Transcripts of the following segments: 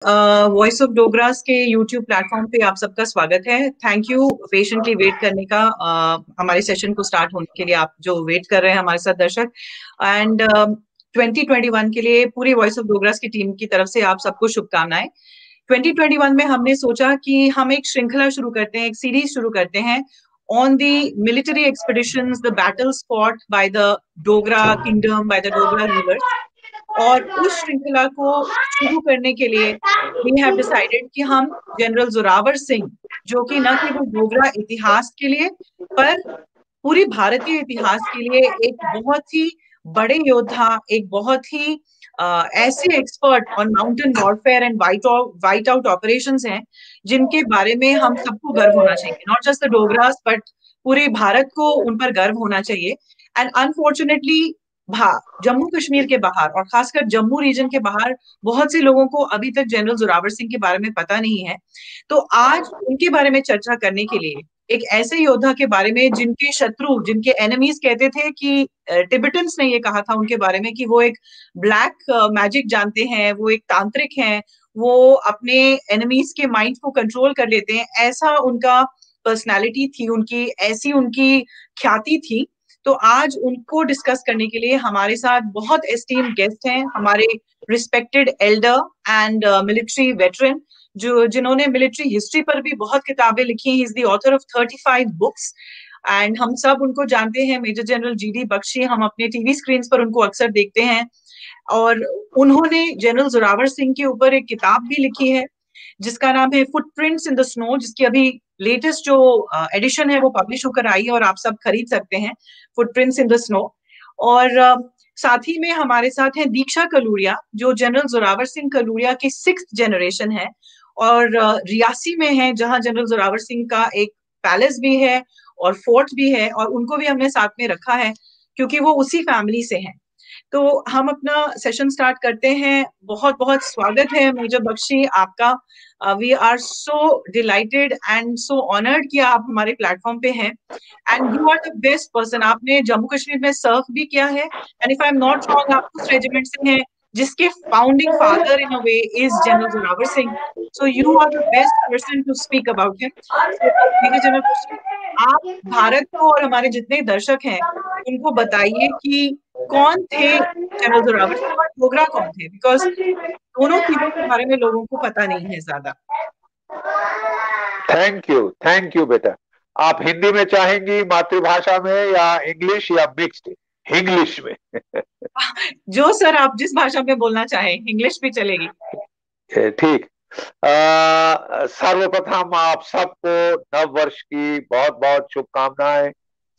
Voice of डोगरास के YouTube platform पे आप सबका स्वागत है। थैंक यू पेशेंटली वेट करने का, हमारे सेशन को स्टार्ट होने के लिए आप जो वेट कर रहे हैं हमारे साथ दर्शक। एंड 2021 के लिए पूरी वॉइस ऑफ डोगरास की टीम की तरफ से आप सबको शुभकामनाएं। 2021 में हमने सोचा कि हम एक श्रृंखला शुरू करते हैं, एक सीरीज शुरू करते हैं on the military expeditions, the battles fought by the Dogra kingdom, by the Dogra rulers. और उस श्रृंखला को शुरू करने के लिए वी हैव डिसाइडेड कि हम जनरल जोरावर सिंह, जो कि न केवल डोगरा इतिहास के लिए पर पूरी भारतीय इतिहास के लिए एक बहुत ही बड़े योद्धा, एक बहुत ही ऐसे expert on mountain warfare and white out operations हैं जिनके बारे में हम सबको गर्व होना चाहिए, नॉट जस्ट द डोगरास बट पूरे भारत को उन पर गर्व होना चाहिए। एंड अनफॉर्चुनेटली जम्मू कश्मीर के बाहर और खासकर जम्मू रीजन के बाहर बहुत से लोगों को अभी तक जनरल जोरावर सिंह के बारे में पता नहीं है। तो आज उनके बारे में चर्चा करने के लिए, एक ऐसे योद्धा के बारे में जिनके शत्रु, जिनके एनिमीज कहते थे कि टिबेटन्स ने ये कहा था उनके बारे में कि वो एक ब्लैक मैजिक जानते हैं, वो एक तांत्रिक हैं, वो अपने एनिमीज के माइंड को कंट्रोल कर लेते हैं, ऐसा उनका पर्सनालिटी थी, उनकी ऐसी उनकी ख्याति थी। तो आज उनको डिस्कस करने के लिए हमारे साथ बहुत एस्टीम्ड गेस्ट हैं, हमारे respected Elder and military veteran, जो जिन्होंने मिलिट्री हिस्ट्री पर भी बहुत किताबें लिखी हैं। He is the author of 35 books and हम सब उनको जानते हैं, मेजर जनरल जीडी बख्शी। हम अपने टीवी स्क्रीन पर उनको अक्सर देखते हैं और उन्होंने जनरल जोरावर सिंह के ऊपर एक किताब भी लिखी है जिसका नाम है फुटप्रिंट्स इन द स्नो, जिसकी अभी लेटेस्ट जो एडिशन है वो पब्लिश होकर आई है और आप सब खरीद सकते हैं, फुटप्रिंट्स इन द स्नो। और साथ ही में हमारे साथ हैं दीक्षा कलूरिया, जो जनरल जोरावर सिंह कलूरिया की 6th जनरेशन है और रियासी में है, जहां जनरल जोरावर सिंह का एक पैलेस भी है और फोर्ट भी है, और उनको भी हमने साथ में रखा है क्योंकि वो उसी फैमिली से हैं। तो हम अपना सेशन स्टार्ट करते हैं। बहुत बहुत स्वागत है मेजर बख्शी आपका। We are so delighted and so honoured कि आप हमारे प्लेटफॉर्म पे हैं and you are the best person. आपने जम्मू कश्मीर में सर्व भी किया है and if I am not wrong आप उस रेजिमेंट से हैं जिसके founding father in a way is general Zorawar Singh. So you are the best person to speak about him. So major general Bakshi, आप भारत को और हमारे जितने दर्शक हैं उनको बताइए कि कौन थे जनरल जोरावर सिंह और डोगरा कौन थे, बिकॉज दोनों चीजों के बारे में लोगों को पता नहीं है ज्यादा। थैंक यू बेटा। आप हिंदी में चाहेंगी, मातृभाषा में, या इंग्लिश, या मिक्स्ड इंग्लिश में? जो सर आप जिस भाषा में बोलना चाहें, इंग्लिश भी चलेगी। ठीक। सर्वप्रथम आप सबको नव वर्ष की बहुत बहुत शुभकामनाएं।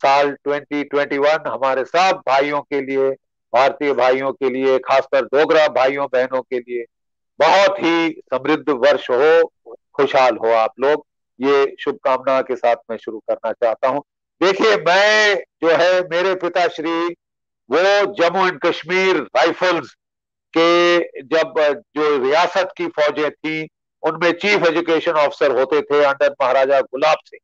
साल 2021 हमारे सब भाइयों के लिए, भारतीय भाइयों के लिए, खासकर डोगरा भाइयों बहनों के लिए बहुत ही समृद्ध वर्ष हो, खुशहाल हो आप लोग। ये शुभकामना के साथ मैं शुरू करना चाहता हूं। देखिए, मैं जो है, मेरे पिताश्री वो जम्मू एंड कश्मीर राइफल्स के जब जो रियासत की फौजें थी उनमें चीफ एजुकेशन ऑफिसर होते थे अंडर महाराजा गुलाब सिंह,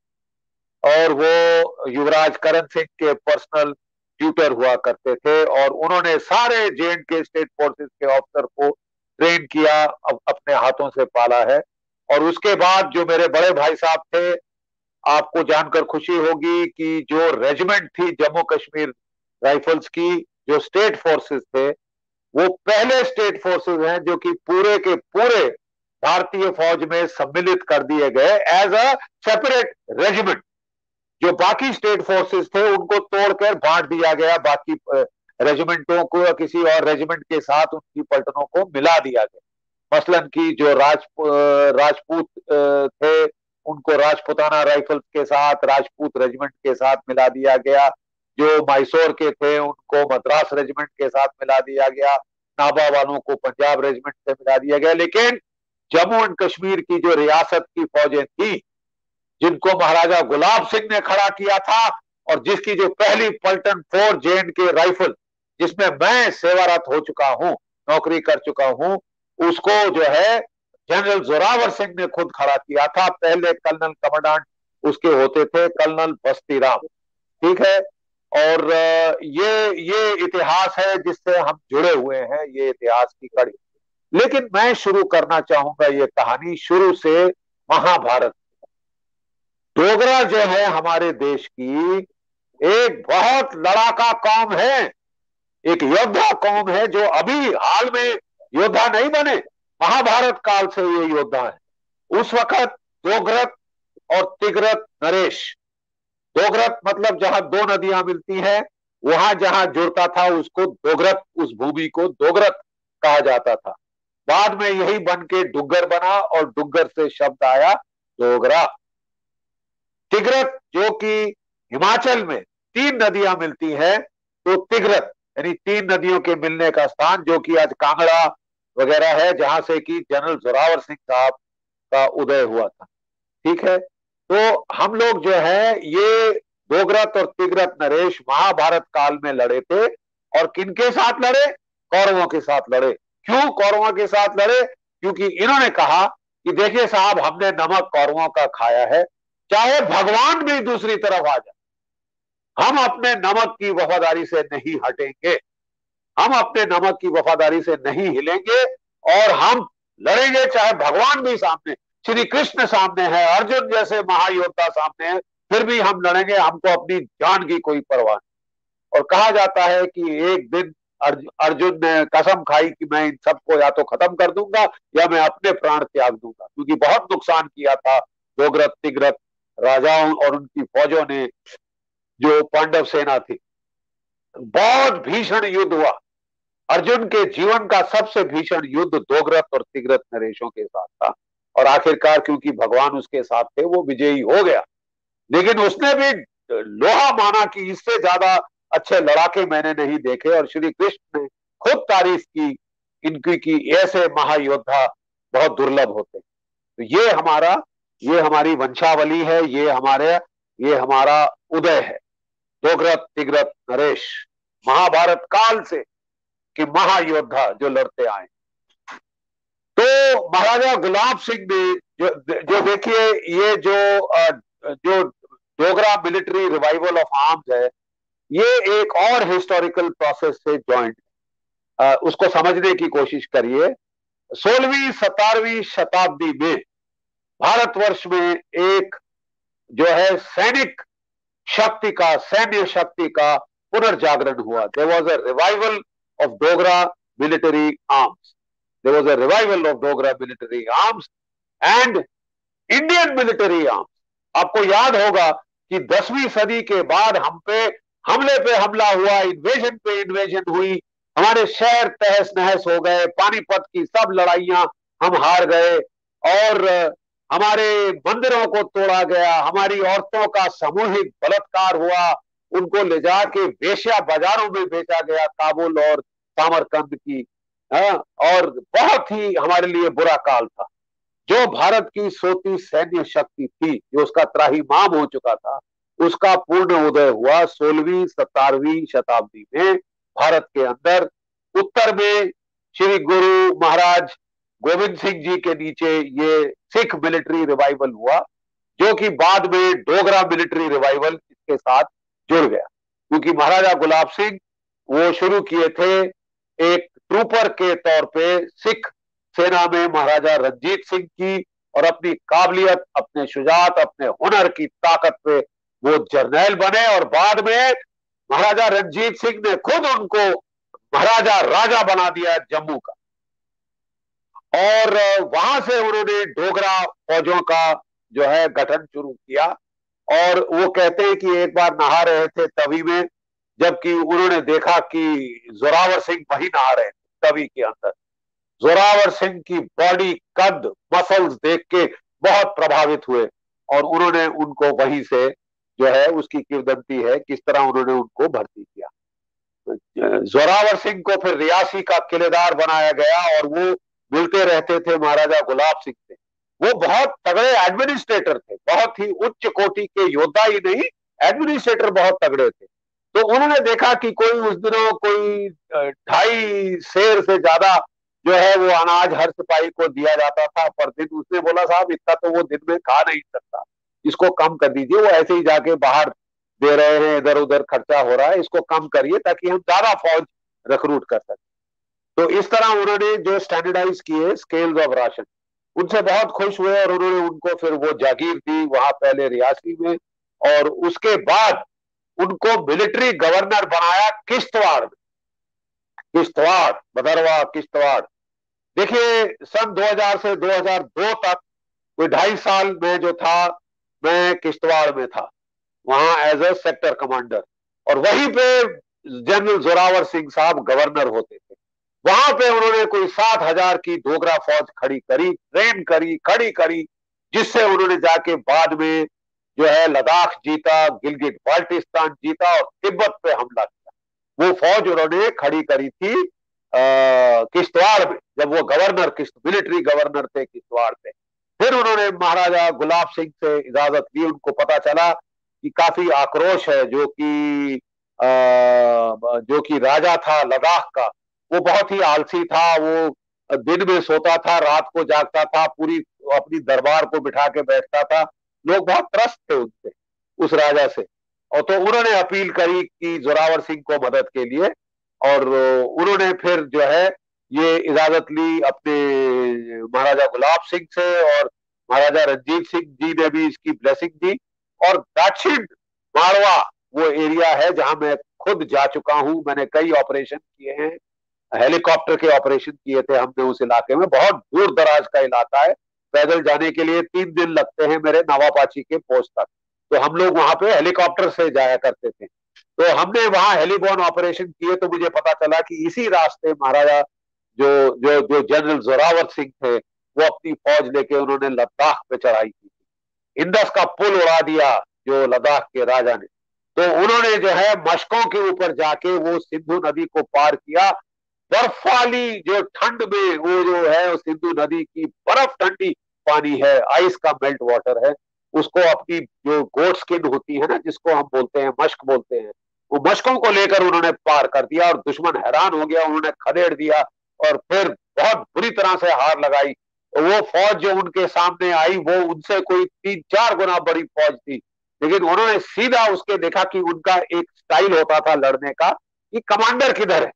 और वो युवराज करण सिंह के पर्सनल ट्यूटर हुआ करते थे, और उन्होंने सारे जे के स्टेट फोर्सेस के ऑफिसर को ट्रेन किया, अपने हाथों से पाला है। और उसके बाद जो मेरे बड़े भाई साहब थे, आपको जानकर खुशी होगी कि जो रेजिमेंट थी जम्मू कश्मीर राइफल्स की, जो स्टेट फोर्सेस थे, वो पहले स्टेट फोर्सेस हैं जो कि पूरे के पूरे भारतीय फौज में सम्मिलित कर दिए गए एज अ सेपरेट रेजिमेंट। जो बाकी स्टेट फोर्सेस थे उनको तोड़कर बांट दिया गया, बाकी रेजिमेंटों को या किसी और रेजिमेंट के साथ उनकी पलटनों को मिला दिया गया। मसलन की जो राजपूत थे उनको राजपुताना राइफल्स के साथ, राजपूत रेजिमेंट के साथ मिला दिया गया। जो मैसूर के थे उनको मद्रास रेजिमेंट के साथ मिला दिया गया, नाभा वालों को पंजाब रेजिमेंट से मिला दिया गया। लेकिन जम्मू एंड कश्मीर की जो रियासत की फौजें थी, जिनको महाराजा गुलाब सिंह ने खड़ा किया था, और जिसकी जो पहली पलटन 4 जे के राइफल, जिसमें मैं सेवारत हो चुका हूं, नौकरी कर चुका हूं, उसको जो है जनरल जोरावर सिंह ने खुद खड़ा किया था। पहले कर्नल कमांडेंट उसके होते थे कर्नल बस्ती राम। ठीक है। और ये इतिहास है जिससे हम जुड़े हुए हैं, ये इतिहास की कड़ी। लेकिन मैं शुरू करना चाहूंगा ये कहानी शुरू से, महाभारत। डोगरा जो है हमारे देश की एक बहुत लड़ाका कौम है, एक योद्धा कौम है, जो अभी हाल में योद्धा नहीं बने, महाभारत काल से ये योद्धा है। उस वक्त दोगरत और तिगरत नरेश, दोगरत मतलब जहां दो नदियां मिलती हैं, वहां जहां जुड़ता था उसको दोगरत, उस भूमि को दोगरत कहा जाता था। बाद में यही बन के डुग्गर बना और डुग्गर से शब्द आया डोगरा। तिगरत जो कि हिमाचल में तीन नदियां मिलती है, तो तिगरत यानी तीन नदियों के मिलने का स्थान, जो कि आज कांगड़ा वगैरह है, जहां से कि जनरल जोरावर सिंह साहब का उदय हुआ था। ठीक है, तो हम लोग जो है ये दोगरत और तिगरत नरेश महाभारत काल में लड़े थे। और किनके साथ लड़े? कौरवों के साथ लड़े। क्यों कौरवों के साथ लड़े? क्योंकि इन्होंने कहा कि देखिए साहब, हमने नमक कौरवों का खाया है, चाहे भगवान भी दूसरी तरफ आ जाए, हम अपने नमक की वफादारी से नहीं हटेंगे, हम अपने नमक की वफादारी से नहीं हिलेंगे, और हम लड़ेंगे चाहे भगवान भी सामने, श्री कृष्ण सामने है, अर्जुन जैसे महायोद्धा सामने है, फिर भी हम लड़ेंगे, हमको अपनी जान की कोई परवाह नहीं। और कहा जाता है कि एक दिन अर्जुन ने कसम खाई कि मैं इन सबको या तो खत्म कर दूंगा या मैं अपने प्राण त्याग दूंगा, क्योंकि बहुत नुकसान किया था दोगरत तिगरत राजाओं और उनकी फौजों ने, जो पांडव सेना थी। बहुत भीषण युद्ध हुआ। अर्जुन के जीवन का सबसे भीषण युद्ध दोगरत और तिगरत नरेशों के साथ था, और आखिरकार क्योंकि भगवान उसके साथ थे वो विजयी हो गया। लेकिन उसने भी लोहा माना कि इससे ज्यादा अच्छे लड़ाके मैंने नहीं देखे, और श्री कृष्ण ने खुद तारीफ की इनकी कि ऐसे महायोद्धा बहुत दुर्लभ होते। तो ये हमारी वंशावली है, ये हमारा उदय है, दोगरत तिगरत नरेश, महाभारत काल से कि महायोद्धा जो लड़ते आए। तो महाराजा गुलाब सिंह ने जो देखिए, ये जो Dogra military revival of arms है, ये एक और हिस्टोरिकल प्रोसेस से ज्वाइंट, उसको समझने की कोशिश करिए। 16वीं 17वीं शताब्दी में भारतवर्ष में एक जो है सैन्य शक्ति का पुनर्जागरण हुआ। There was a revival of Dogra military arms, there was a revival of Dogra military arms and Indian military arms. आपको याद होगा कि 10वीं सदी के बाद हम पे हमले पे हमला हुआ, इन्वेजन पे इन्वेजन हुई, हमारे शहर तहस नहस हो गए, पानीपत की सब लड़ाइयां हम हार गए, और हमारे मंदिरों को तोड़ा गया, हमारी औरतों का सामूहिक बलात्कार हुआ, उनको ले जाके वेश्या बाजारों में बेचा गया, काबुल और सामरकंद की। और बहुत ही हमारे लिए बुरा काल था। जो भारत की सोती सैन्य शक्ति थी, जो उसका त्राहिमाम हो चुका था, उसका पूर्ण उदय हुआ 16वीं 17वीं शताब्दी में भारत के अंदर। उत्तर में श्री गुरु महाराज गोविंद सिंह जी के नीचे ये सिख मिलिट्री रिवाइवल हुआ, जो कि बाद में डोगरा मिलिट्री रिवाइवल इसके साथ जुड़ गया। क्योंकि महाराजा गुलाब सिंह वो शुरू किए थे एक ट्रूपर के तौर पे सिख सेना में महाराजा रंजीत सिंह की, और अपनी काबिलियत, अपने शुजात, अपने हुनर की ताकत पे वो जर्नैल बने, और बाद में महाराजा रंजीत सिंह ने खुद उनको महाराजा राजा बना दिया जम्मू का। और वहां से उन्होंने डोगरा फौजों का जो है गठन शुरू किया। और वो कहते हैं कि एक बार नहा रहे थे तवी में, जबकि उन्होंने देखा कि जोरावर सिंह वही नहा रहे थे तवी के अंदर। जोरावर सिंह की बॉडी, कद, मसल्स देख के बहुत प्रभावित हुए, और उन्होंने उनको वहीं से जो है, उसकी किंवदंती है किस तरह उन्होंने उनको भर्ती किया। जोरावर सिंह को फिर रियासी का किलेदार बनाया गया, और वो मिलते रहते थे महाराजा गुलाब सिंह से। वो बहुत तगड़े एडमिनिस्ट्रेटर थे, बहुत ही उच्च कोटि के योद्धा ही नहीं, एडमिनिस्ट्रेटर बहुत तगड़े थे। तो उन्होंने देखा कि कोई उस दिनों कोई 2.5 सेर से ज्यादा जो है वो अनाज हर सिपाही को दिया जाता था पर दिन। उसने बोला साहब इतना तो वो दिन में खा नहीं सकता, इसको कम कर दीजिए, वो ऐसे ही जाके बाहर दे रहे हैं, इधर उधर खर्चा हो रहा है, इसको कम करिए ताकि हम ज्यादा फौज रिक्रूट कर सकें। तो इस तरह उन्होंने जो स्टैंडर्डाइज किए स्केल्स ऑफ राशन, उनसे बहुत खुश हुए और उन्होंने उनको फिर वो जागीर दी वहां पहले रियासी में, और उसके बाद उनको मिलिट्री गवर्नर बनाया किश्तवाड़ में। किश्तवाड़, भदरवा, किश्तवाड़। देखिए सन 2000 से 2002 तक कोई 2.5 साल में जो था, मैं किश्तवाड़ में था, वहां एज ए सेक्टर कमांडर, और वहीं पे जनरल जोरावर सिंह साहब गवर्नर होते थे। वहां पे उन्होंने कोई 7,000 की डोगरा फौज खड़ी करी, ट्रेन करी, खड़ी करी, जिससे उन्होंने जाके बाद में जो है लद्दाख जीता, गिलगिट बाल्टिस्तान जीता और तिब्बत पे हमला किया। वो फौज उन्होंने खड़ी करी थी किश्तवाड़ में, जब वो गवर्नर, मिलिट्री गवर्नर थे किश्तवाड़ पे। फिर उन्होंने महाराजा गुलाब सिंह से इजाजत ली, उनको पता चला कि काफी आक्रोश है, जो कि राजा था लद्दाख का, वो बहुत ही आलसी था, वो दिन में सोता था, रात को जागता था, पूरी अपनी दरबार को बिठा के बैठता था। लोग बहुत त्रस्त थे उनसे, उस राजा से। और तो उन्होंने अपील करी कि जोरावर सिंह को मदद के लिए, और उन्होंने फिर जो है ये इजाजत ली अपने महाराजा गुलाब सिंह से, और महाराजा रंजीत सिंह जी ने भी इसकी ब्लेसिंग दी। और दक्षिण मारवा वो एरिया है जहां मैं खुद जा चुका हूं, मैंने कई ऑपरेशन किए हैं, हेलीकॉप्टर के ऑपरेशन किए थे हमने उस इलाके में। बहुत दूर दराज का इलाका है, पैदल जाने के लिए 3 दिन लगते हैं मेरे नवापाची के पोस्ट तक। तो हम लोग वहां पे हेलीकॉप्टर से जाया करते थे। तो हमने वहां हेलीबॉर्न ऑपरेशन किए, तो मुझे पता चला कि इसी रास्ते महाराजा जो जो जो जनरल जोरावर सिंह थे, वो अपनी फौज लेके उन्होंने लद्दाख पे चढ़ाई की थी। इंडस का पुल उड़ा दिया जो लद्दाख के राजा ने। तो उन्होंने जो है मशकों के ऊपर जाके वो सिंधु नदी को पार किया। बर्फ वाली जो ठंड में वो जो है उस सिंधु नदी की बर्फ ठंडी पानी है, आइस का मेल्ट वाटर है, उसको अपनी जो गोट स्किन होती है ना, जिसको हम बोलते हैं मश्क बोलते हैं, वो मशकों को लेकर उन्होंने पार कर दिया, और दुश्मन हैरान हो गया, उन्होंने खदेड़ दिया और फिर बहुत बुरी तरह से हार लगाई। वो फौज जो उनके सामने आई वो उनसे कोई 3-4 गुना बड़ी फौज थी, लेकिन उन्होंने सीधा उसके देखा कि उनका एक स्टाइल होता था लड़ने का कि कमांडर किधर है,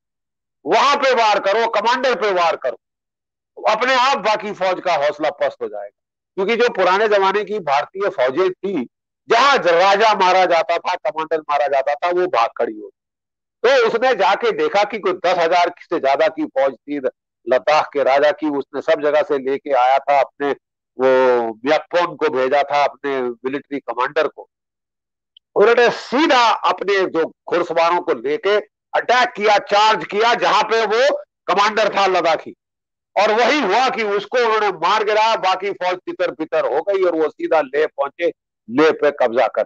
वहां पे वार करो, कमांडर पे वार करो, अपने आप बाकी फौज का हौसला पस्त हो जाएगा। क्योंकि जो पुराने जमाने की भारतीय फौजें थी, जहां राजा मारा जाता था, कमांडर मारा जाता था, वो भाग खड़ी होती। तो उसने जाके देखा कि कोई 10,000 से ज्यादा की फौज थी लद्दाख के राजा की, उसने सब जगह से लेके आया था, अपने वो म्याकपोन को भेजा था, अपने मिलिट्री कमांडर को। उन्होंने सीधा अपने जो घुड़सवारों को लेके अटैक किया, चार्ज किया जहां पे वो कमांडर था लद्दाखी, और वही हुआ कि उसको उन्होंने मार गिराया, बाकी फौज तितर बितर हो गई और वो सीधा लेह पहुंचे, लेह पे कब्जा कर,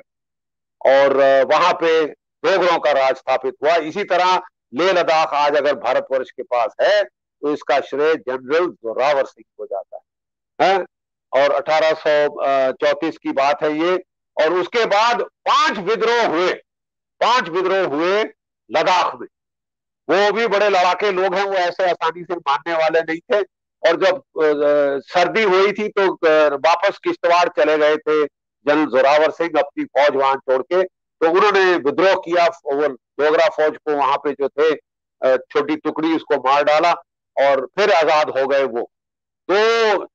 और वहां पे डोगरों का राज स्थापित हुआ। इसी तरह लेह लद्दाख आज अगर भारतवर्ष के पास है तो इसका श्रेय जनरल जोरावर सिंह को जाता है? और 1834 की बात है ये। और उसके बाद 5 विद्रोह हुए लद्दाख में। वो भी बड़े लड़ाके लोग हैं, वो ऐसे आसानी से मानने वाले नहीं थे। और जब सर्दी हुई थी तो वापस किश्तवाड़ चले गए थे जनरल जोरावर सिंह अपनी फौज वहां छोड़ के। तो उन्होंने विद्रोह किया, वो डोगरा फौज को वहां पे जो थे छोटी टुकड़ी, उसको मार डाला और फिर आजाद हो गए वो। तो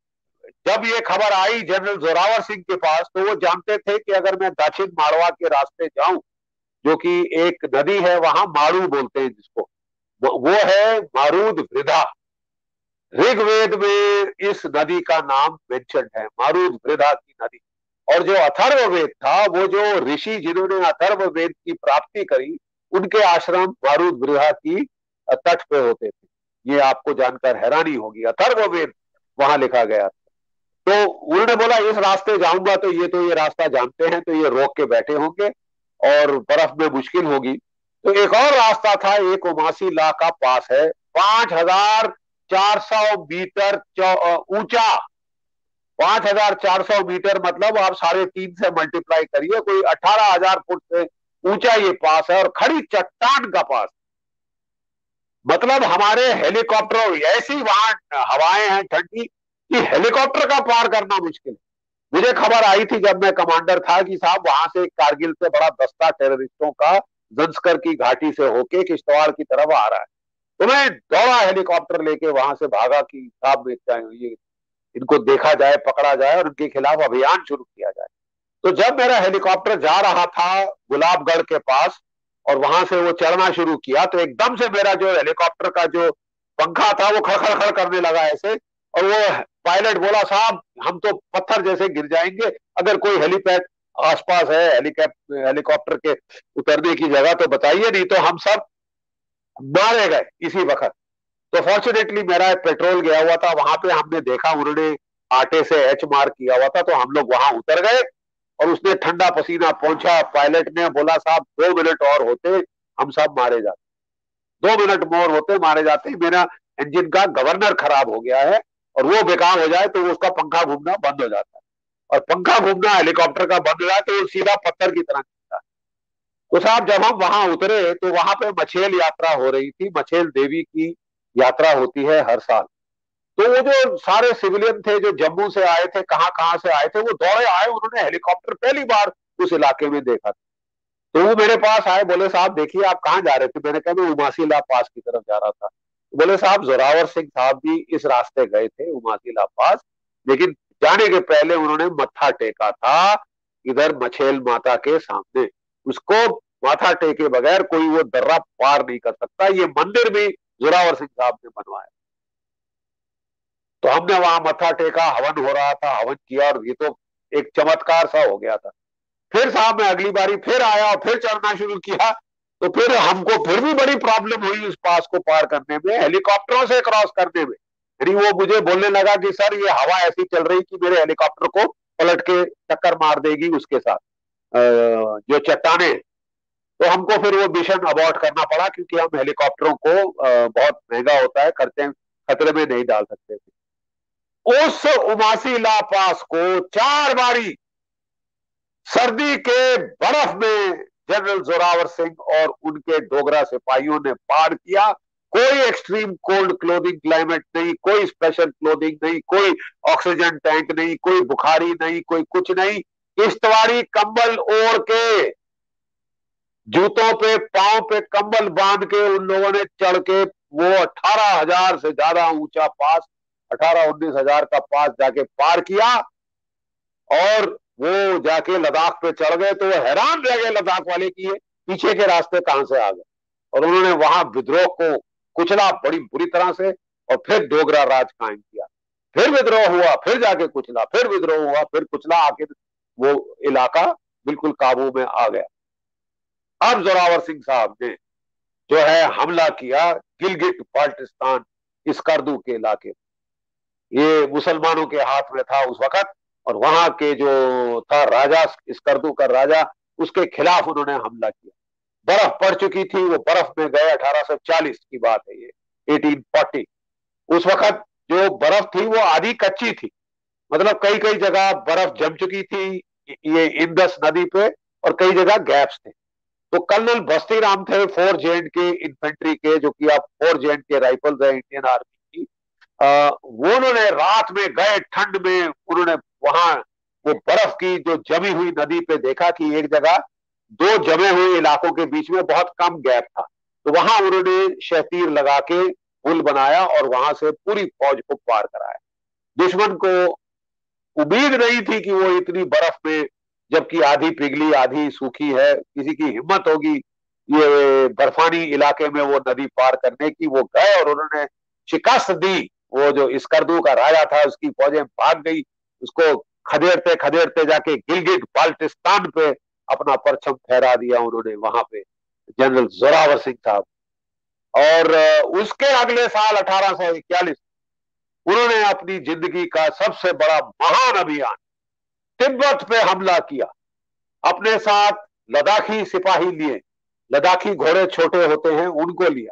जब ये खबर आई जनरल जोरावर सिंह के पास, तो वो जानते थे कि अगर मैं दक्षिण मारवा के रास्ते जाऊं, जो कि एक नदी है वहां, मारू बोलते हैं जिसको, वो है मारूद वृद्धा। ऋग्वेद में इस नदी का नाम मेंशन है, मारूद वृद्धा की नदी। और जो अथर्ववेद था, वो जो ऋषि जिन्होंने अथर्ववेद की प्राप्ति करी, उनके आश्रम मारूद वृद्धा की तट पे होते थे। ये आपको जानकर हैरानी होगी, अथर्ववेद वहां लिखा गया। तो उन्होंने बोला इस रास्ते जाऊंगा, तो ये रास्ता जानते हैं, तो ये रोक के बैठे होंगे और बर्फ में मुश्किल होगी। तो एक और रास्ता था, एक उमासी ला का पास है, 5,400 मीटर ऊंचा। 5,400 मीटर मतलब आप 3.5 से मल्टीप्लाई करिए, कोई 18,000 फुट से ऊंचा ये पास है, और खड़ी चट्टान का पास। मतलब हमारे हेलीकॉप्टर, ऐसी वहां हवाएं हैं ठंडी कि हेलीकॉप्टर का पार करना मुश्किल है। मुझे खबर आई थी जब मैं कमांडर था कि साहब वहां से कारगिल से बड़ा दस्ता टेररिस्टों का जंस्कर की घाटी से होके किश्तवाड़ की तरफ आ रहा है। तो मैं दौड़ा हेलीकॉप्टर लेके, वहां से भागा कि साहब ये इनको देखा जाए, पकड़ा जाए और उनके खिलाफ अभियान शुरू किया जाए। तो जब मेरा हेलीकॉप्टर जा रहा था गुलाबगढ़ के पास और वहां से वो चढ़ना शुरू किया, तो एकदम से मेरा जो हेलीकॉप्टर का जो पंखा था वो खड़खड़ करने लगा ऐसे, और वो पायलट बोला साहब हम तो पत्थर जैसे गिर जाएंगे, अगर कोई हेलीपैड आसपास है हेलीकॉप्टर के उतरने की जगह तो बताइए, नहीं तो हम सब मारे गए इसी वक्त। तो फॉर्चुनेटली मेरा पेट्रोल गया हुआ था, वहां पे हमने देखा उन्होंने आटे से एच मार्क किया हुआ था, तो हम लोग वहां उतर गए और उसने ठंडा पसीना पहुंचा। पायलट ने बोला साहब 2 मिनट और होते हम सब मारे जाते, 2 मिनट मोर होते मारे जाते, मेरा इंजन का गवर्नर खराब हो गया है और वो बेकार हो जाए तो उसका पंखा घूमना बंद हो जाता है, और पंखा घूमना हेलीकॉप्टर का बंद हो जाए तो वो सीधा पत्थर की तरह गिरता है। तो साहब जब हम वहां उतरे तो वहां पे मछेल यात्रा हो रही थी, मछेल देवी की यात्रा होती है हर साल। तो वो जो सारे सिविलियन थे जो जम्मू से आए थे, कहां कहां से आए थे, वो दौड़े आए, उन्होंने हेलीकॉप्टर पहली बार उस इलाके में देखा। तो वो मेरे पास आए, बोले साहब देखिए आप कहाँ जा रहे थे। मैंने कहा मैं उमासीला पास की तरफ जा रहा था। बोले साहब जोरावर सिंह साहब भी इस रास्ते गए थे उमासीला पास, लेकिन जाने के पहले उन्होंने मत्था टेका था इधर मछेल माता के सामने। उसको माथा टेके बगैर कोई वो दर्रा पार नहीं कर सकता। ये मंदिर भी जोरावर सिंह साहब ने बनवाया। तो हमने वहां मत्था टेका, हवन हो रहा था, हवन किया और ये तो एक चमत्कार सा हो गया था। फिर साहब मैं अगली बारी फिर आया और फिर चढ़ना शुरू किया, तो फिर हमको फिर भी बड़ी प्रॉब्लम हुई उस पास को पार करने में, हेलीकॉप्टरों से क्रॉस करने में। यानी वो मुझे बोलने लगा कि सर ये हवा ऐसी चल रही कि मेरे हेलीकॉप्टर को पलट के टक्कर मार देगी उसके साथ जो चट्टाने। तो हमको फिर वो मिशन अबॉर्ट करना पड़ा, क्योंकि हम हेलीकॉप्टरों को बहुत महंगा होता है, खतरे में नहीं डाल सकते थे। उस उमासी ला पास को 4 बारी सर्दी के बर्फ में जनरल जोरावर सिंह और उनके डोगरा सिपाहियों ने पार किया। कोई एक्सट्रीम कोल्ड क्लोथिंग क्लाइमेट नहीं, कोई स्पेशल क्लोथिंग नहीं, कोई ऑक्सीजन टैंक नहीं, कोई बुखारी नहीं, कोई कुछ नहीं। किश्तवाड़ी कंबल ओढ़ के, जूतों पे पांव पे कंबल बांध के उन लोगों ने चढ़ के वो 18,000 से ज्यादा ऊंचा पास, 18-19 हजार का पास जाके पार किया और वो जाके लद्दाख पे चढ़ गए। तो वो हैरान रह गए लद्दाख वाले कि ये पीछे के रास्ते कहां से आ गए, और उन्होंने वहां विद्रोह को कुचला बड़ी बुरी तरह से और फिर डोगरा राज कायम किया। फिर विद्रोह हुआ, फिर जाके कुचला, फिर विद्रोह हुआ, फिर कुचला, आखिर वो इलाका बिल्कुल काबू में आ गया। अब जोरावर सिंह साहब ने जो है हमला किया गिलगिट बाल्टिस्तान स्कर्दू के इलाके, ये मुसलमानों के हाथ में था उस वक्त, और वहां के जो था राजा स्कर्दू का राजा, उसके खिलाफ उन्होंने हमला किया। बर्फ पड़ चुकी थी, वो बर्फ में गए, 1840 की बात है ये, 1840। उस वक्त जो बर्फ थी वो आधी कच्ची थी, मतलब कई कई जगह बर्फ जम चुकी थी ये इंदस नदी पे, और कई जगह गैप्स थे। तो कर्नल बस्ती राम थे 4 के इन्फेंट्री के, जो कि आप 4 के राइफल्स है इंडियन आर्मी की, वो उन्होंने रात में गए ठंड में, उन्होंने वहां वो बर्फ की जो जमी हुई नदी पे देखा कि एक जगह 2 जमे हुए इलाकों के बीच में बहुत कम गैप था। तो वहां उन्होंने शहतीर लगा के पुल बनाया और वहां से पूरी फौज को पार कराया। दुश्मन को उम्मीद नहीं थी कि वो इतनी बर्फ में, जबकि आधी पिघली आधी सूखी है, किसी की हिम्मत होगी ये बर्फानी इलाके में वो नदी पार करने की। वो गए और उन्होंने शिकस्त दी। वो जो स्कर्दू का राजा था उसकी फौजें भाग गई, उसको खदेड़ते खदेड़ते जाके गिलगिट बाल्टिस्तान पे अपना परचम फहरा दिया उन्होंने वहां पे, जनरल जोरावर सिंह साहब। और उसके अगले साल 1841 उन्होंने अपनी जिंदगी का सबसे बड़ा महान अभियान तिब्बत पे हमला किया। अपने साथ लद्दाखी सिपाही लिए, लद्दाखी घोड़े छोटे होते हैं उनको लिया,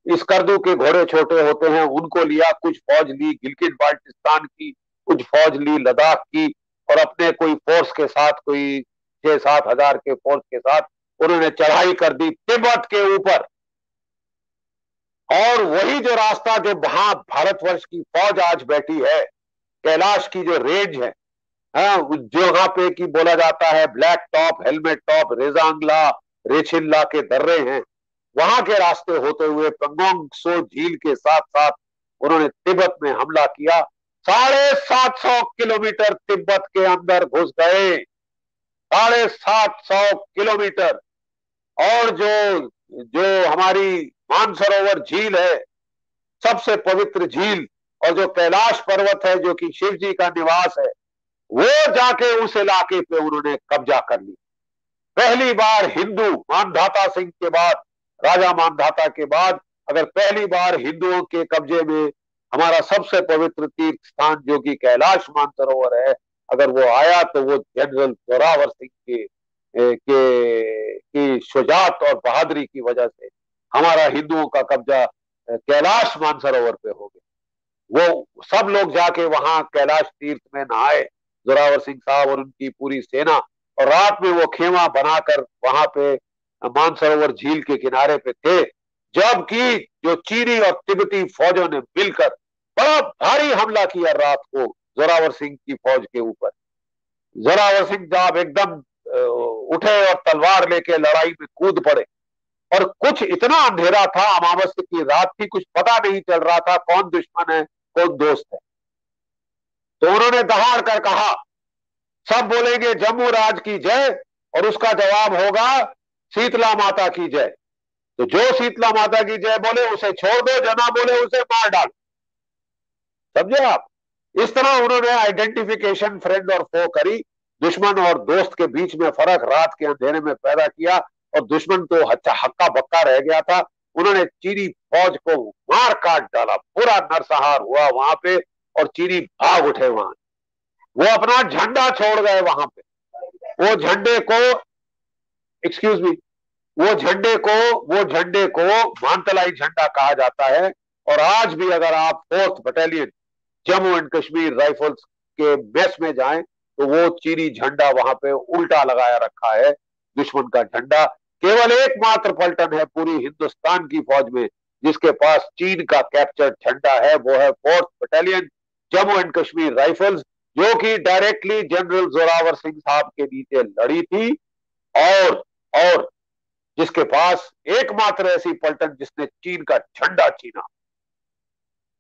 स्कर्दू के घोड़े छोटे होते हैं उनको लिया, कुछ फौज ली गिलगिट बाल्टिस्तान की, कुछ फौज ली लद्दाख की, और अपने कोई फोर्स के साथ, कोई 6-7 हजार के फोर्स के साथ उन्होंने चढ़ाई कर दी तिब्बत के ऊपर। और वही जो रास्ता जो वहां भारतवर्ष की फौज आज बैठी है, कैलाश की जो रेंज है, जहाँ पे की बोला जाता है black top, helmet top, Rezang La, रेछिल्ला के दर्रे हैं, वहां के रास्ते होते हुए पेंगोंग त्सो झील के साथ साथ उन्होंने तिब्बत में हमला किया। 750 किलोमीटर तिब्बत के अंदर घुस गए, 750 किलोमीटर। और जो जो हमारी मानसरोवर झील है, सबसे पवित्र झील, और जो कैलाश पर्वत है जो कि शिव जी का निवास है, वो जाके उस इलाके पे उन्होंने कब्जा कर लिया। पहली बार हिंदू, मानधाता सिंह के बाद, राजा मानधाता के बाद अगर पहली बार हिंदुओं के कब्जे में हमारा सबसे पवित्र तीर्थ स्थान जो कि कैलाश मानसरोवर है, अगर वो आया, तो वो जनरल जोरावर सिंह की शुजात और बहादुरी की वजह से हमारा हिंदुओं का कब्जा कैलाश मानसरोवर पे हो गया। वो सब लोग जाके वहां कैलाश तीर्थ में नहाए, जोरावर सिंह साहब और उनकी पूरी सेना, और रात में वो खेमा बनाकर वहां पे मानसरोवर झील के किनारे पे थे, जबकि जो चीनी और तिब्बती फौजों ने मिलकर बड़ा भारी हमला किया रात को जोरावर सिंह की फौज के ऊपर। जोरावर सिंह साहब एकदम उठे और तलवार लेके लड़ाई में कूद पड़े, और कुछ इतना अंधेरा था, अमावस्या की रात थी, कुछ पता नहीं चल रहा था कौन दुश्मन है कौन दोस्त है। तो उन्होंने दहाड़ कर कहा, सब बोलेंगे जम्मू राज की जय, और उसका जवाब होगा शीतला माता की जय। तो जो शीतला माता की जय बोले उसे छोड़ दो, जना बोले उसे मार डालो। समझे आप? इस तरह उन्होंने आइडेंटिफिकेशन फ्रेंड और फो करी, दुश्मन और दोस्त के बीच में फर्क रात के अंधेरे में पैदा किया, और दुश्मन तो हक्का बक्का रह गया था। उन्होंने चीनी फौज को मार काट डाला, पूरा नरसंहार हुआ वहां पे, और चीनी भाग उठे वहां। वो अपना झंडा छोड़ गए वहां पे। वो झंडे को, एक्सक्यूज मी, वो झंडे को मानतलाई झंडा कहा जाता है। और आज भी अगर आप 4th battalion Jammu and Kashmir rifles के बेस में जाएं, तो वो चीनी झंडा वहां पे उल्टा लगाया रखा है, दुश्मन का झंडा। केवल एकमात्र पलटन है पूरी हिंदुस्तान की फौज में जिसके पास चीन का कैप्चर्ड झंडा है, वो है 4th battalion Jammu and Kashmir rifles, जो कि डायरेक्टली जनरल जोरावर सिंह साहब के नीचे लड़ी थी, और जिसके पास एकमात्र ऐसी पलटन जिसने चीन का झंडा छीना।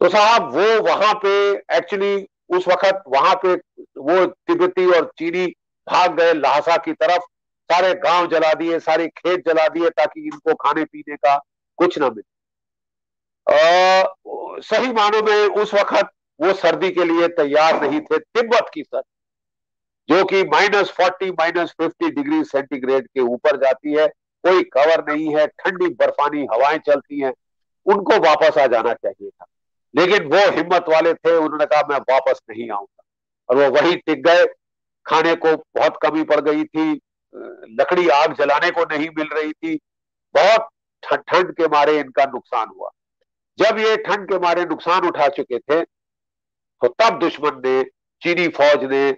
तो साहब वो वहां पे एक्चुअली उस वक्त वहां पे वो तिब्बती और चीनी भाग गए लहासा की तरफ, सारे गांव जला दिए, सारे खेत जला दिए, ताकि इनको खाने पीने का कुछ ना मिले। सही मानों में उस वक्त वो सर्दी के लिए तैयार नहीं थे। तिब्बत की सर्दी जो कि -40 -50 डिग्री सेंटीग्रेड के ऊपर जाती है, कोई कवर नहीं है, ठंडी बर्फानी हवाएं चलती हैं, उनको वापस आ जाना चाहिए था। लेकिन वो हिम्मत वाले थे, उन्होंने कहा मैं वापस नहीं आऊंगा, और वो वहीं टिक गए। खाने को बहुत कमी पड़ गई थी, लकड़ी आग जलाने को नहीं मिल रही थी, बहुत ठंड के मारे इनका नुकसान हुआ। जब ये ठंड के मारे नुकसान उठा चुके थे, तो तब दुश्मन ने, चीनी फौज ने,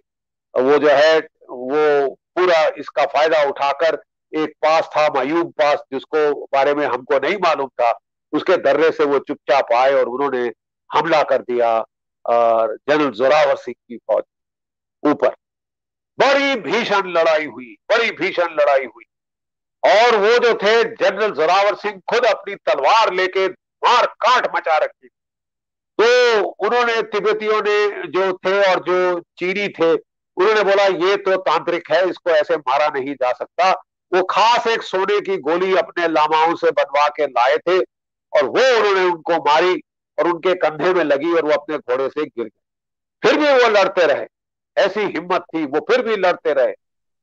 वो जो है वो पूरा इसका फायदा उठाकर, एक पास था मयूब पास जिसको बारे में हमको नहीं मालूम था, उसके दर्रे से वो चुपचाप आए और उन्होंने हमला कर दिया जनरल जोरावर सिंह की फौज ऊपर। बड़ी भीषण लड़ाई हुई, बड़ी भीषण लड़ाई हुई। और वो जो थे जनरल जोरावर सिंह खुद अपनी तलवार लेके मार काट मचा रखी। तो उन्होंने, तिब्बतियों ने जो थे और जो चीनी थे, उन्होंने बोला ये तो तांत्रिक है, इसको ऐसे मारा नहीं जा सकता। वो खास एक सोने की गोली अपने लामाओं से बनवा के लाए थे, और वो उन्होंने उनको मारी, और उनके कंधे में लगी, और वो अपने घोड़े से गिर गए। फिर भी वो लड़ते रहे, ऐसी हिम्मत थी, वो फिर भी लड़ते रहे,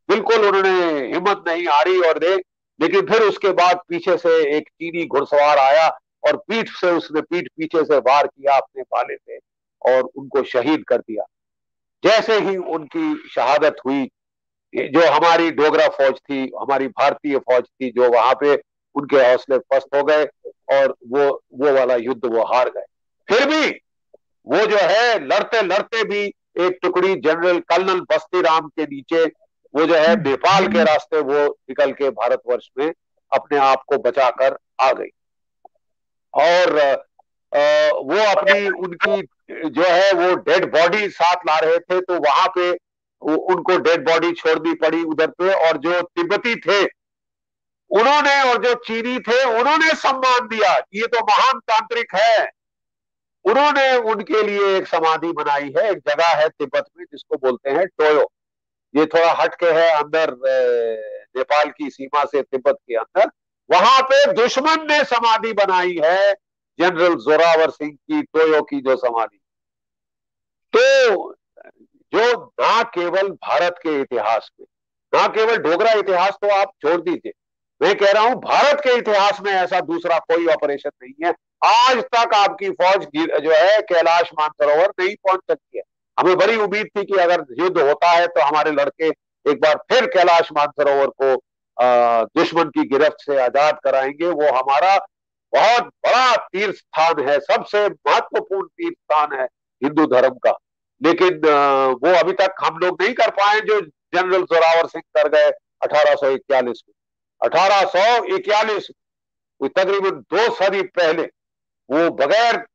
बिल्कुल उन्होंने हिम्मत नहीं हारी। और लेकिन फिर उसके बाद पीछे से एक चीनी घुड़सवार आया, और उसने पीठ पीछे से वार किया अपने भाले से, और उनको शहीद कर दिया। जैसे ही उनकी शहादत हुई, जो हमारी डोगरा फौज थी, हमारी भारतीय फौज थी, जो वहां पे, उनके हौसले पस्त हो गए, और वो वाला युद्ध वो हार गए। फिर भी वो जो है लड़ते लड़ते भी एक टुकड़ी जनरल कर्नल बस्ती राम के नीचे, वो जो है नेपाल के रास्ते वो निकल के भारतवर्ष में अपने आप को बचाकर आ गई। और वो अपनी, उनकी जो है वो डेड बॉडी साथ ला रहे थे, तो वहां पे उनको डेड बॉडी छोड़नी पड़ी उधर पे। और जो तिब्बती थे उन्होंने, और जो चीनी थे उन्होंने सम्मान दिया, ये तो महान तांत्रिक है। उन्होंने उनके लिए एक समाधि बनाई है, एक जगह है तिब्बत में जिसको बोलते हैं टोयो। ये थोड़ा हट के है अंदर, नेपाल की सीमा से तिब्बत के अंदर। वहां पे दुश्मन ने समाधि बनाई है जनरल जोरावर सिंह की, टोयो की जो समाधि। तो जो ना केवल भारत के इतिहास में, ना केवल डोगरा इतिहास तो आप छोड़ दीजिए, मैं कह रहा हूं भारत के इतिहास में ऐसा दूसरा कोई ऑपरेशन नहीं है। आज तक आपकी फौज जो है कैलाश मानसरोवर नहीं पहुंच सकती है। हमें बड़ी उम्मीद थी कि अगर युद्ध होता है तो हमारे लड़के एक बार फिर कैलाश मानसरोवर को दुश्मन की गिरफ्त से आजाद कराएंगे। वो हमारा बहुत बड़ा तीर्थ स्थान है, सबसे महत्वपूर्ण तीर्थ स्थान है हिंदू धर्म का। लेकिन वो अभी तक हम लोग नहीं कर पाए जो जनरल जोरावर सिंह कर गए 1841 में। 1841 में, तकरीबन 2 सदी पहले, वो बगैर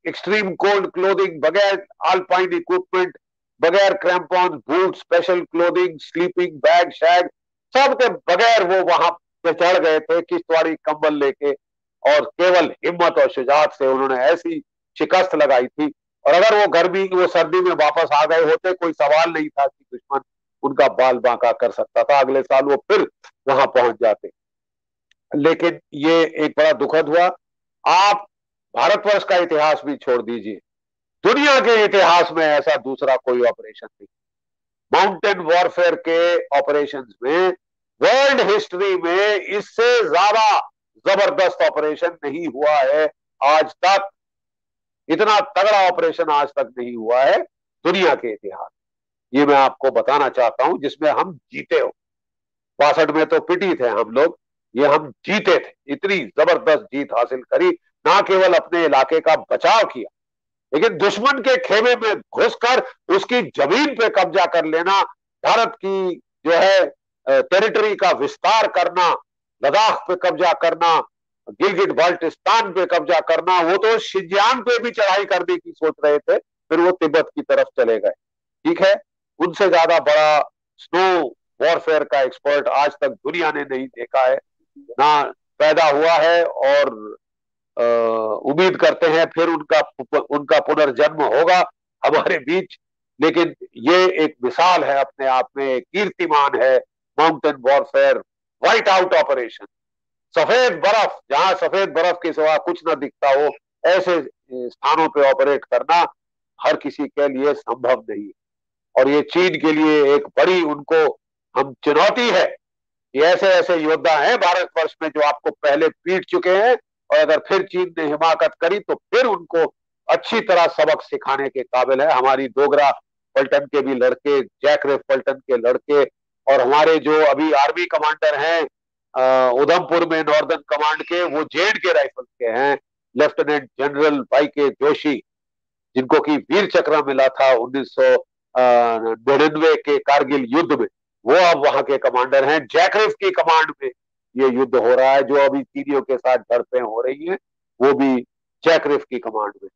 एक्सट्रीम कोल्ड क्लोथिंग, बगैर अल्पाइन इक्विपमेंट, बगैर crampon, boot, special clothing, sleeping bag, शैग, सब के बगैर वो वहां पे चढ़ गए थे किश्तवाड़ी कंबल लेके। और केवल हिम्मत और शुजात से उन्होंने ऐसी शिकस्त लगाई थी। और अगर वो सर्दी में वापस आ गए होते, कोई सवाल नहीं था कि दुश्मन उनका बाल बांका कर सकता था, अगले साल वो फिर वहां पहुंच जाते। लेकिन ये एक बड़ा दुखद हुआ। आप भारतवर्ष का इतिहास भी छोड़ दीजिए, दुनिया के इतिहास में ऐसा दूसरा कोई ऑपरेशन नहीं। माउंटेन वॉरफेयर के ऑपरेशंस में, वर्ल्ड हिस्ट्री में इससे ज्यादा जबरदस्त ऑपरेशन नहीं हुआ है आज तक। इतना तगड़ा ऑपरेशन आज तक नहीं हुआ है दुनिया के इतिहास। ये मैं आपको बताना चाहता हूं, जिसमें हम जीते हो। 62 में तो पिटी थे हम लोग, ये हम जीते थे। इतनी जबरदस्त जीत हासिल करी, ना केवल अपने इलाके का बचाव किया, लेकिन दुश्मन के खेमे में घुसकर उसकी जमीन पे कब्जा कर लेना, भारत की जो है टेरिटरी का विस्तार करना, लद्दाख पे कब्जा करना, गिलगिट बाल्टिस्तान पे कब्जा करना। वो तो शिंजियांग पे भी चढ़ाई करने की सोच रहे थे, फिर वो तिब्बत की तरफ चले गए। ठीक है, उनसे ज्यादा बड़ा स्नो वॉरफेयर का एक्सपर्ट आज तक दुनिया ने नहीं देखा है, ना पैदा हुआ है। और उम्मीद करते हैं फिर उनका पुनर्जन्म होगा हमारे बीच। लेकिन ये एक मिसाल है अपने आप में, कीर्तिमान है mountain warfare, white out operation. सफेद बर्फ, जहां सफेद बर्फ के सिवा कुछ ना दिखता हो, ऐसे स्थानों पे ऑपरेट करना हर किसी के लिए संभव नहीं है। और ये चीन के लिए एक बड़ी उनको हम चुनौती है कि ऐसे ऐसे योद्धा हैं भारतवर्ष में जो आपको पहले पीट चुके हैं, और अगर फिर चीन ने हिमाकत करी तो फिर उनको अच्छी तरह सबक सिखाने के काबिल है। हमारी डोगरा पलटन के भी लड़के, जैकरेफ पलटन के लड़के, और हमारे जो अभी आर्मी कमांडर हैं उधमपुर में नॉर्दर्न कमांड के, वो जेड के राइफल के हैं, लेफ्टिनेंट जनरल भाई के जोशी, जिनको की वीर चक्र मिला था 1999 के कारगिल युद्ध में। वो अब वहां के कमांडर हैं। जैकरेफ की कमांड में ये युद्ध हो रहा है, जो अभी चीनियों के साथ झड़पें हो रही हैं, वो भी जैकरेफ की कमांड में।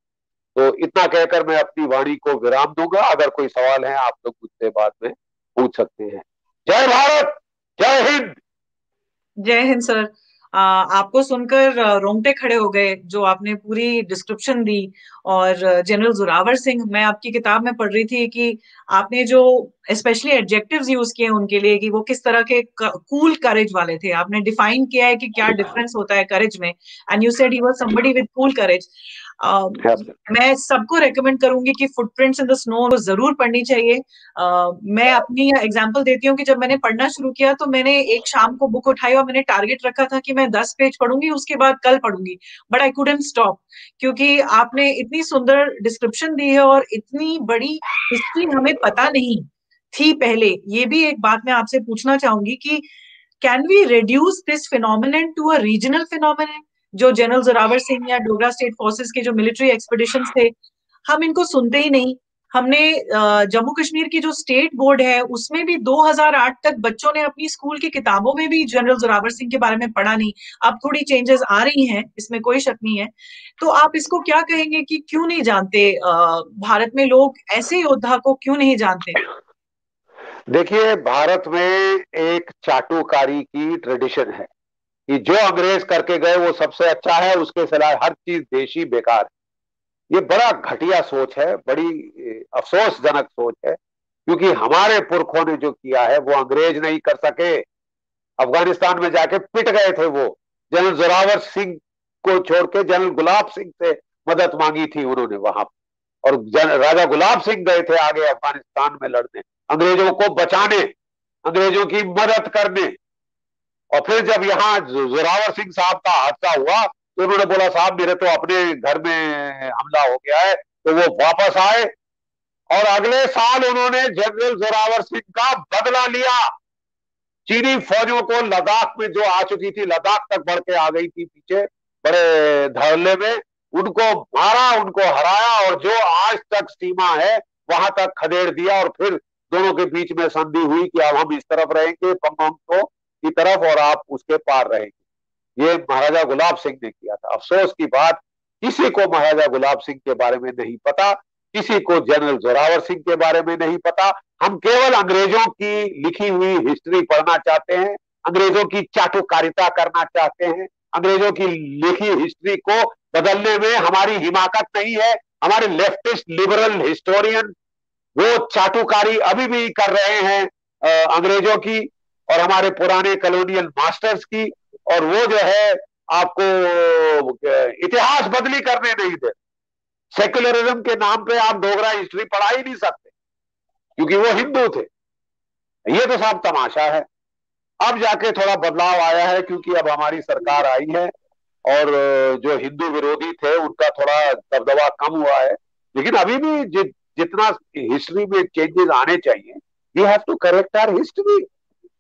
तो इतना कहकर मैं अपनी वाणी को विराम दूंगा। अगर कोई सवाल है आप लोग मुझसे बाद में पूछ सकते हैं। जय भारत, जय हिंद। जय हिंद सर। आपको सुनकर रोंगटे खड़े हो गए, जो आपने पूरी डिस्क्रिप्शन दी। और जनरल जोरावर सिंह, मैं आपकी किताब में पढ़ रही थी कि आपने जो स्पेशली एडजेक्टिव्स यूज किए उनके लिए, कि वो किस तरह के कूल करेज वाले थे। आपने डिफाइन किया है कि क्या डिफरेंस होता है करेज में, and you said he was somebody with cool courage. मैं सबको रेकमेंड करूंगी कि फुटप्रिंट्स इन द स्नो को जरूर पढ़नी चाहिए। मैं अपनी एग्जांपल देती हूँ कि जब मैंने पढ़ना शुरू किया तो मैंने एक शाम को बुक उठाई और मैंने टारगेट रखा था कि मैं 10 पेज पढ़ूंगी, उसके बाद कल पढ़ूंगी, बट आई कुडंट स्टॉप, क्योंकि आपने इतनी सुंदर डिस्क्रिप्शन दी है और इतनी बड़ी हिस्ट्री हमें पता नहीं थी पहले। ये भी एक बात मैं आपसे पूछना चाहूंगी कि can we reduce this phenomenon to a regional phenomenon? जो जनरल जोरावर सिंह या डोगरा स्टेट फोर्सेस के जो मिलिट्री एक्सपेडिशंस थे, हम इनको सुनते ही नहीं। हमने जम्मू कश्मीर की जो स्टेट बोर्ड है उसमें भी 2008 तक बच्चों ने अपनी स्कूल की किताबों में भी जनरल जोरावर सिंह के बारे में पढ़ा नहीं। अब थोड़ी चेंजेस आ रही हैं, इसमें कोई शक नहीं है। तो आप इसको क्या कहेंगे कि क्यों नहीं जानते भारत में लोग ऐसे योद्धा को क्यों नहीं जानते? देखिए, भारत में एक चाटुकारी की ट्रेडिशन है। कि जो अंग्रेज करके गए वो सबसे अच्छा है, उसके सिवाय हर चीज देशी बेकार है। ये बड़ा घटिया सोच है, बड़ी अफसोसजनक सोच है, क्योंकि हमारे पुरखों ने जो किया है वो अंग्रेज नहीं कर सके। अफगानिस्तान में जाके पिट गए थे वो, जनरल जोरावर सिंह को छोड़ के जनरल गुलाब सिंह से मदद मांगी थी उन्होंने वहां, और राजा गुलाब सिंह गए थे आगे अफगानिस्तान में लड़ने, अंग्रेजों को बचाने, अंग्रेजों की मदद करने। और फिर जब यहाँ जोरावर सिंह साहब का हादसा हुआ तो उन्होंने बोला साहब मेरे तो अपने घर में हमला हो गया है, तो वो वापस आए और अगले साल उन्होंने जनरल जोरावर सिंह का बदला लिया। चीनी फौजों को लद्दाख में जो आ चुकी थी, लद्दाख तक बढ़ के आ गई थी पीछे बड़े धड़ल्ले में, उनको मारा, उनको हराया, और जो आज तक सीमा है वहां तक खदेड़ दिया। और फिर दोनों के बीच में संधि हुई कि अब हम इस तरफ रहेंगे पंगोंग तो की तरफ और आप उसके पार रहेंगे। ये महाराजा गुलाब सिंह ने किया था। अफसोस की बात, किसी को महाराजा गुलाब सिंह के बारे में नहीं पता, किसी को जनरल जोरावर सिंह के बारे में नहीं पता। हम केवल अंग्रेजों की लिखी हुई हिस्ट्री पढ़ना चाहते हैं, अंग्रेजों की चाटुकारिता करना चाहते हैं। अंग्रेजों की लिखी हिस्ट्री को बदलने में हमारी हिमाकत नहीं है। हमारे लेफ्टिस्ट लिबरल हिस्टोरियन वो चाटुकारी अभी भी कर रहे हैं अंग्रेजों की और हमारे पुराने कॉलोनियल मास्टर्स की, और वो जो है आपको इतिहास बदली करने नहीं दे। सेक्युलरिज्म के नाम पे आप डोगरा हिस्ट्री पढ़ा ही नहीं सकते, क्योंकि वो हिंदू थे। ये तो सब तमाशा है। अब जाके थोड़ा बदलाव आया है, क्योंकि अब हमारी सरकार आई है और जो हिंदू विरोधी थे उनका थोड़ा दबदबा कम हुआ है। लेकिन अभी भी जितना हिस्ट्री में चेंजेस आने चाहिए, we have to correct our history,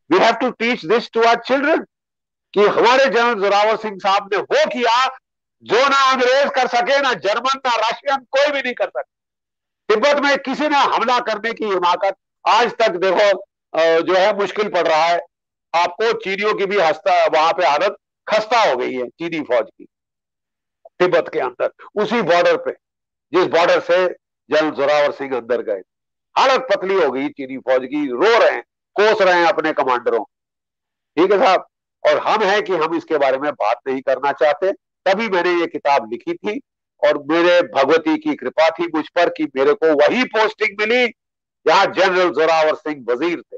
we have to teach this to our children, कि हमारे जनरल जोरावर सिंह साहब ने वो किया जो ना अंग्रेज कर सके, ना जर्मन, ना रशियन, कोई भी नहीं कर सके। तिब्बत में किसी ने हमला करने की हिमाकत आज तक देखो जो है मुश्किल पड़ रहा है। आपको चीनियों की भी हंसता वहां पे हालत खस्ता हो गई है, चीनी फौज की तिब्बत के अंदर, उसी बॉर्डर पे जिस बॉर्डर से जनरल जोरावर सिंह अंदर गए। हालत पतली हो गई चीनी फौज की, रो रहे हैं, कोस रहे हैं अपने कमांडरों। ठीक है साहब, और हम हैं कि हम इसके बारे में बात नहीं करना चाहते। तभी मैंने ये किताब लिखी थी, और मेरे भगवती की कृपा थी मुझ पर कि मेरे को वही पोस्टिंग मिली जहां जनरल जोरावर सिंह वजीर थे,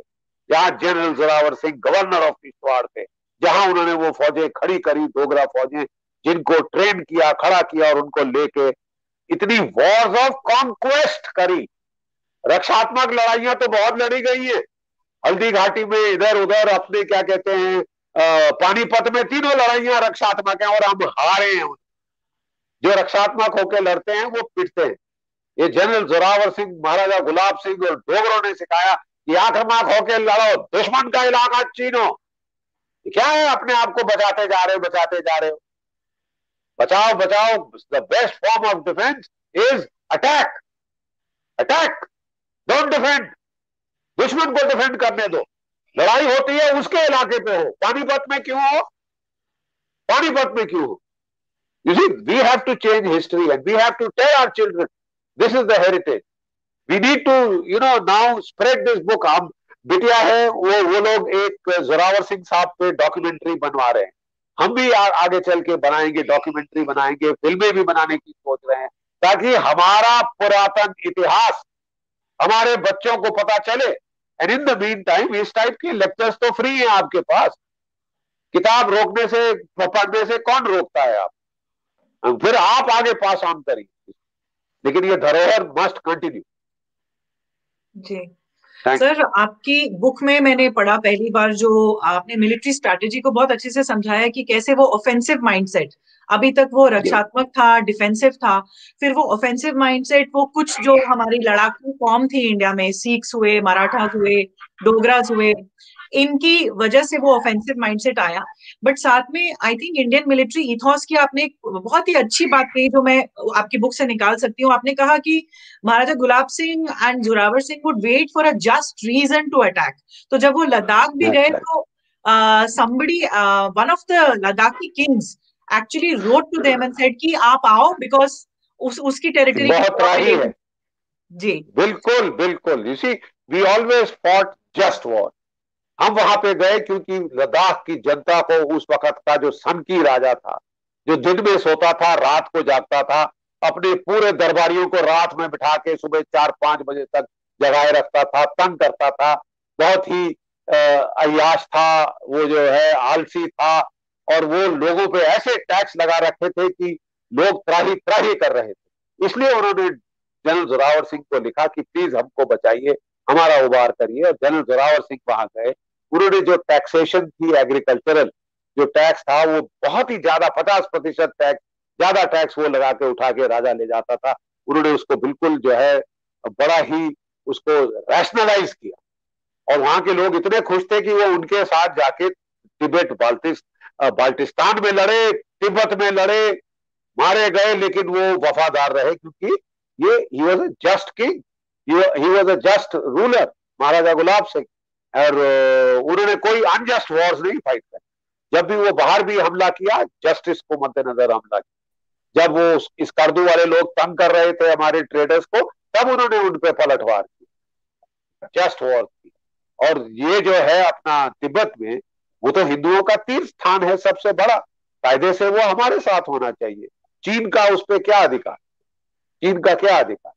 जहां general Zorawar Singh governor of Kishtwar थे, जहां उन्होंने वो फौजें खड़ी करी, डोगरा फौजें, जिनको ट्रेन किया, खड़ा किया और उनको लेके इतनी वॉर्स ऑफ कॉन्क्वेस्ट करी। रक्षात्मक लड़ाइयां तो बहुत लड़ी गई है, हल्दी घाटी में, इधर उधर, अपने क्या कहते हैं पानीपत में, तीनों लड़ाइयां रक्षात्मक हैं और हम हारे हैं। जो रक्षात्मक होकर लड़ते हैं वो पिटते हैं। ये जनरल जोरावर सिंह, महाराजा गुलाब सिंह और डोगरों ने सिखाया कि आक्रामक होकर लड़ो, दुश्मन का इलाका छीनो। क्या है, अपने आप को बचाते जा रहे हो, बचाते जा रहे हो। बचाओ बचाओ, the best form of defence is attack. Attack, don't defend. दुश्मन को डिफेंड करने दो। लड़ाई होती है उसके इलाके पे हो। पानीपत में क्यों हो, पानीपत में क्यों हो? You see, we have to change history and we have to tell our children this is the heritage. We need to, now spread this book. हम बिटिया है वो लोग एक जोरावर सिंह साहब पे डॉक्यूमेंट्री बनवा रहे हैं। हम भी आगे चल के बनाएंगे, डॉक्यूमेंट्री बनाएंगे, फिल्में भी बनाने की सोच रहे हैं, ताकि हमारा पुरातन इतिहास हमारे बच्चों को पता चले। And in the mean time इस टाइप के लेक्चर्स तो फ्री हैं आपके पास। किताब रोकने से, पढ़ने से कौन रोकता है आप? फिर आप आगे पास ऑन करिए, लेकिन ये धरोहर मस्ट कंटिन्यू। जी सर, आपकी बुक में मैंने पढ़ा पहली बार, जो आपने मिलिट्री स्ट्रैटेजी को बहुत अच्छे से समझाया कि कैसे वो ऑफेंसिव माइंडसेट, अभी तक वो रक्षात्मक था, डिफेंसिव था, फिर वो ऑफेंसिव माइंडसेट, वो कुछ जो हमारी लड़ाकू कौम थी इंडिया में, सिख्स हुए, मराठास हुए, डोगरास हुए, इनकी वजह से वो ऑफेंसिव माइंडसेट आया। बट साथ में I think Indian military ethos की आपने एक बहुत ही अच्छी बात कही जो मैं आपकी बुक से निकाल सकती हूँ। आपने कहा कि Maharaja Gulab Singh and Zorawar Singh would wait for a just reason to attack. तो जब वो लद्दाख भी गए तो somebody, one of the Ladakhi kings actually wrote to them and said कि आप आओ, because उसकी टेरिटरी बहुत राही है। जी बिल्कुल बिल्कुल। You see, we always fought just war. हम वहां पे गए क्योंकि लद्दाख की जनता को उस वक्त का जो सनकी राजा था, जो दिन में सोता था रात को जागता था, अपने पूरे दरबारियों को रात में बिठा के सुबह 4-5 बजे तक जगाए रखता था, तंग करता था, बहुत ही अय्याश था, वो जो है आलसी था, और वो लोगों पे ऐसे टैक्स लगा रखे थे कि लोग त्राही त्राही कर रहे थे। इसलिए उन्होंने जनरल जोरावर सिंह को लिखा कि प्लीज हमको बचाइए, हमारा उबार करिए। और जनरल जोरावर सिंह वहां गए। उन्होंने जो टैक्सेशन थी एग्रीकल्चरल, जो टैक्स था वो बहुत ही ज्यादा, 50% टैक्स, ज्यादा टैक्स वो लगा के उठा के राजा ले जाता था। उन्होंने उसको बिल्कुल जो है बड़ा ही उसको रैशनलाइज किया, और वहां के लोग इतने खुश थे कि वो उनके साथ जाके तिब्बत बाल्टिस्तान में लड़े, तिब्बत में लड़े, मारे गए, लेकिन वो वफादार रहे, क्योंकि ये he was a just king, he was a just ruler, Maharaja Gulab Singh. और उन्होंने कोई अनजस्ट वॉर्स नहीं फाइट करे। जब भी वो बाहर भी हमला किया, जस्टिस को मद्देनजर हमला किया। जब वो इस कर्दू वाले लोग तंग कर रहे थे हमारे ट्रेडर्स को, तब उन्होंने उन पे पलटवार किया, जस्ट वॉर की। और ये जो है अपना तिब्बत में, वो तो हिंदुओं का तीर्थ स्थान है सबसे बड़ा, कायदे से वो हमारे साथ होना चाहिए। चीन का उस पर क्या अधिकार, चीन का क्या अधिकार?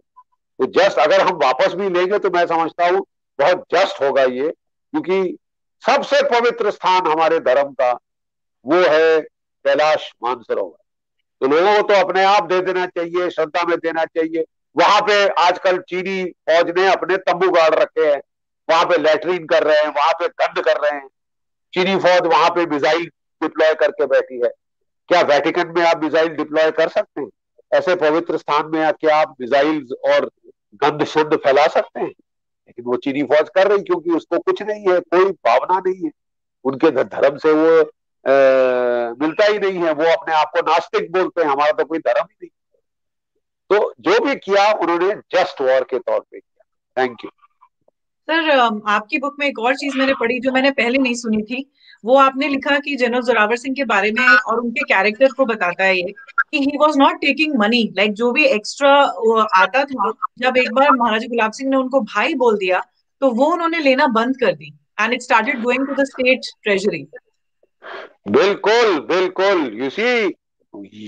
तो जस्ट अगर हम वापस भी लेंगे तो मैं समझता हूं बहुत जस्ट होगा ये, क्योंकि सबसे पवित्र स्थान हमारे धर्म का वो है कैलाश मानसरोवर। तो लोगों को तो अपने आप दे देना चाहिए, श्रद्धा में देना चाहिए। वहां पे आजकल चीनी फौज ने अपने तंबू गाड़ रखे हैं, वहां पे लैट्रीन कर रहे हैं, वहां पे गंद कर रहे हैं। चीनी फौज वहां पे मिसाइल डिप्लॉय करके बैठी है। क्या वेटिकन में आप मिसाइल डिप्लॉय कर सकते हैं? ऐसे पवित्र स्थान में क्या आप मिसाइल और गंद शुद्ध फैला सकते हैं? लेकिन वो चीनी फौज कर रही, क्योंकि उसको कुछ नहीं है, कोई भावना नहीं है, उनके धर्म से वो मिलता ही नहीं है। वो अपने आप को नास्तिक बोलते हैं, हमारा तो कोई धर्म ही नहीं। तो जो भी किया उन्होंने जस्ट वॉर के तौर पे किया। Thank you. सर, आपकी बुक में एक और चीज मैंने पढ़ी जो मैंने पहले नहीं सुनी थी। वो आपने लिखा कि जनरल जोरावर सिंह के बारे में और उनके कैरेक्टर को बताता है ये कि he was not taking money, like जो भी एक्स्ट्रा आता था, जब एक बार महाराजा गुलाब सिंह ने उनको भाई बोल दिया तो वो उन्होंने लेना बंद कर दी, and it started going to the state treasury. बिल्कुल बिल्कुल, यू सी,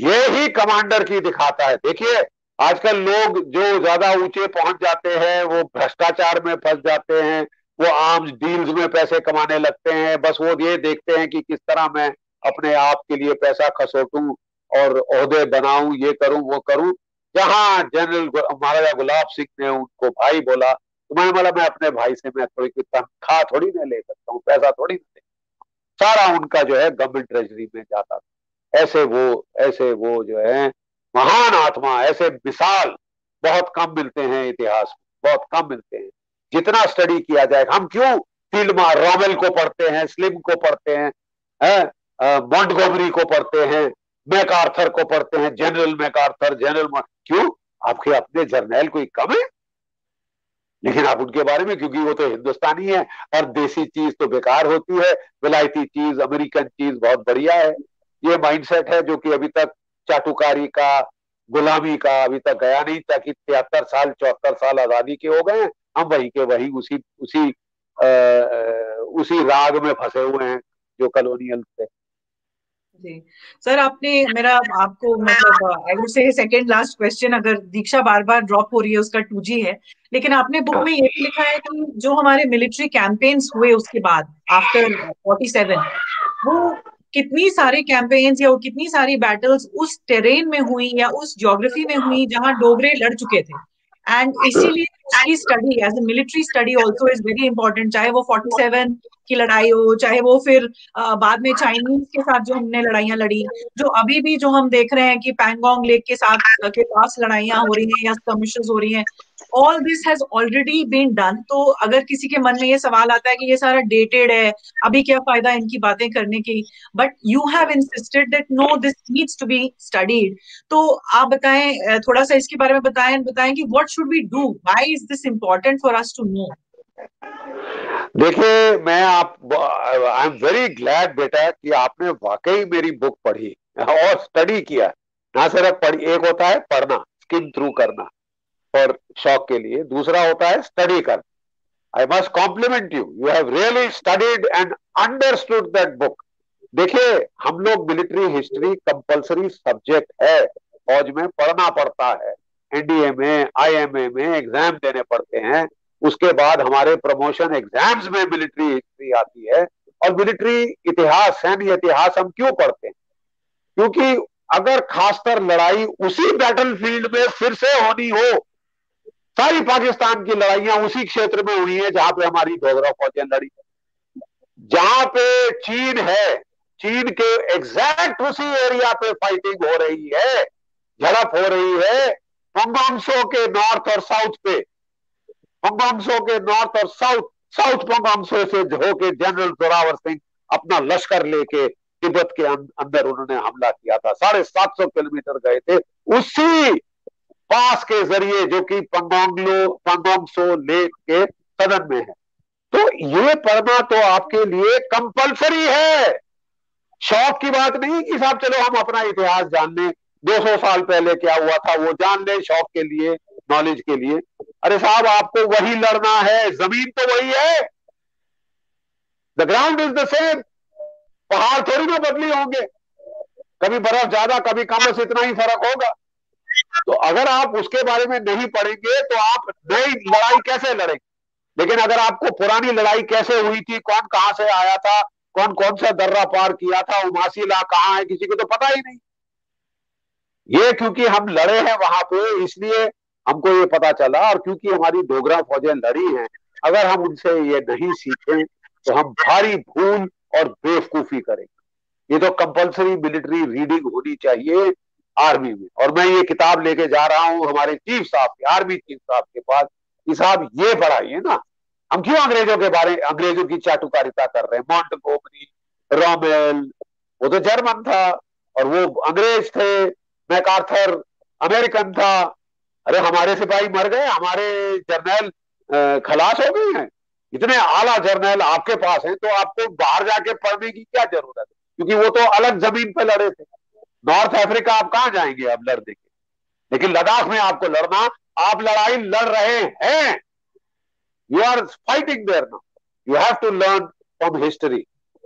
ये ही कमांडर की दिखाता है। देखिए आजकल लोग जो ज्यादा ऊंचे पहुंच जाते हैं वो भ्रष्टाचार में फंस जाते हैं, वो आर्म्स डील्स में पैसे कमाने लगते हैं। बस वो ये देखते हैं कि किस तरह मैं अपने आप के लिए पैसा खसोटूं और ओहदे बनाऊं, ये करूं वो करूं। जहां जनरल महाराजा गुलाब सिंह ने उनको भाई बोला, तो मैंने बोला मैं अपने भाई से मैं थोड़ी तनख्वाह थोड़ी ना ले सकता हूँ, पैसा थोड़ी ना, सारा उनका जो है गवर्नमेंट ट्रेजरी में जाता था। ऐसे वो जो है महान आत्मा, ऐसे मिसाल बहुत कम मिलते हैं इतिहास में, बहुत कम मिलते हैं। जितना स्टडी किया जाए, हम क्यों फिल्मा रॉमेल को पढ़ते हैं, स्लिम को पढ़ते हैं, मॉन्टगोमरी को पढ़ते हैं, मैकार्थर को पढ़ते हैं, जनरल मैकार्थर, क्यों? आपके अपने जर्नैल कोई कम है? लेकिन आप उनके बारे में, क्योंकि वो तो हिंदुस्तानी है, और देसी चीज तो बेकार होती है, विलायती चीज, अमेरिकन चीज बहुत बढ़िया है। ये माइंडसेट है जो कि अभी तक चाटुकारी का, गुलामी का अभी तक गया नहीं था कि 73 साल 74 साल आजादी के हो गए हैं, हम वही के वही उसी राग में फंसे हुए हैं जो कॉलोनियल थे। जी सर, आपने मेरा आपको मतलब आई वुड से सेकंड लास्ट क्वेश्चन, अगर दीक्षा बार बार ड्रॉप हो रही है उसका 2G है, लेकिन आपने बुक में ये भी लिखा है कि जो हमारे मिलिट्री कैंपेन्स हुए उसके बाद आफ्टर 47, वो कितनी सारे कैंपेन्स या वो कितनी सारी बैटल्स उस टेरेन में हुई या उस ज्योग्राफी में हुई जहां डोगरे लड़ चुके थे, एंड इसीलिए उसकी study as a military study also is very important. चाहे वो 47 की लड़ाई हो, चाहे वो फिर बाद में चाइनीज के साथ जो हमने लड़ाइयां लड़ी, जो अभी भी जो हम देख रहे हैं कि पैंगोंग लेक के साथ के पास लड़ाइयां हो रही हैं या skirmishes हो रही हैं, all this has already been done. तो अगर किसी के मन में ये सवाल आता है कि ये सारा डेटेड है, अभी क्या फायदा इनकी बातें करने की, but you have insisted that no, this needs to be studied. तो आप बताएं, थोड़ा सा इसके बारे में बताएं कि what should we do, why is this important for us to know. देखिए मैं आई एम वेरी ग्लैड बेटा कि आपने वाकई मेरी बुक पढ़ी और स्टडी किया। ना सिर्फ पढ़ी, एक होता है पढ़ना, स्किम थ्रू करना और शौक के लिए, दूसरा होता है स्टडी करना। I must compliment you, you have really studied and understood that book. देखिए, हम लोग मिलिट्री हिस्ट्री कंपलसरी सब्जेक्ट है, फौज में पढ़ना पड़ता है, एनडीए में, आईएमए में एग्जाम देने पड़ते हैं, उसके बाद हमारे प्रमोशन एग्जाम्स में मिलिट्री हिस्ट्री आती है। और मिलिट्री इतिहास, सैन्य इतिहास हम क्यों पढ़ते हैं? क्योंकि अगर खासकर लड़ाई उसी बैटलफील्ड में फिर से होनी हो, सारी पाकिस्तान की लड़ाइयां उसी क्षेत्र में हुई है जहां पे हमारी डोगरा फौजें लड़ी, जहां पे चीन है, चीन के एग्जैक्ट उसी एरिया पे फाइटिंग हो रही है, झड़प हो रही है, पंगोंगसो के नॉर्थ और साउथ पे, पंगोंगसो के नॉर्थ और साउथ, साउथ पंगोंगसो से होके जनरल जोरावर सिंह अपना लश्कर लेके तिब्बत के अंदर उन्होंने हमला किया था, 750 किलोमीटर गए थे उसी पास के जरिए जो कि पंगोंगसो लेक के सदन में है। तो ये पढ़ना तो आपके लिए कंपलसरी है, शौक की बात नहीं कि साहब चलो हम अपना इतिहास जान लें, 200 साल पहले क्या हुआ था वो जान लें, शौक के लिए, नॉलेज के लिए। अरे साहब, आपको वही लड़ना है, जमीन तो वही है, the ground is the same, पहाड़ थोड़ी ना बदली होंगे, कभी बर्फ ज्यादा कभी कम, बस इतना ही फर्क होगा। तो अगर आप उसके बारे में नहीं पढ़ेंगे तो आप नई लड़ाई कैसे लड़ेंगे? लेकिन अगर आपको पुरानी लड़ाई कैसे हुई थी, कौन कहां से आया था, कौन कौन सा दर्रा पार किया था, उमासीला कहां है, किसी को तो पता ही नहीं। ये क्योंकि हम लड़े हैं वहां पे, इसलिए हमको ये पता चला, और क्योंकि हमारी डोगरा फौजें लड़ी हैं, अगर हम उनसे ये नहीं सीखें तो हम भारी भूल और बेवकूफी करेंगे। ये तो कंपलसरी मिलिट्री रीडिंग होनी चाहिए आर्मी में। और मैं ये किताब लेके जा रहा हूं हमारे चीफ साहब के, आर्मी चीफ साहब के पास कि साहब ये पढ़ाइए ना, हम क्यों अंग्रेजों के बारे, अंग्रेजों की चाटुकारिता कर रहे हैं? मॉन्टगोमरी, रोमेल, वो तो जर्मन था और वो अंग्रेज थे, मैकार्थर अमेरिकन था। अरे हमारे सिपाही मर गए, हमारे जर्नल खलास हो गए हैं, इतने आला जर्नल आपके पास हैं, तो आपको बाहर जाके पढ़ने की क्या जरूरत है? क्योंकि वो तो अलग जमीन पे लड़े थे। नॉर्थ अफ्रीका आप कहां जाएंगे अब लड़ने के? लेकिन लद्दाख में आपको लड़ना, आप लड़ाई लड़ रहे हैं, you are fighting there now, you have to learn from history,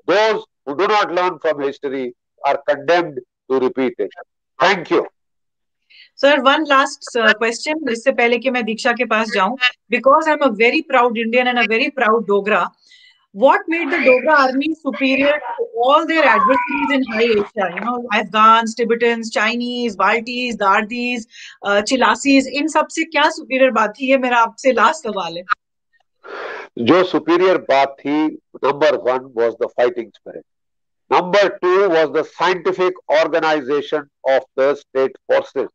those who do not learn from history are condemned to repeat it. Thank you. Sir, one last question इससे पहले कि मैं दीक्षा के पास जाऊं, because I am a very proud Indian and a very proud Dogra, what made the Dogra army superior to all their adversaries in High Asia? You know, Afghans, Tibetans, Chinese, Baltis, Dardis, Chilasis, इन सब से क्या superior बात थी? ये मेरा आपसे last सवाल है। जो सुपीरियर बात थी, number 1 was the fighting spirit. Number 2 was the scientific organization of the state forces.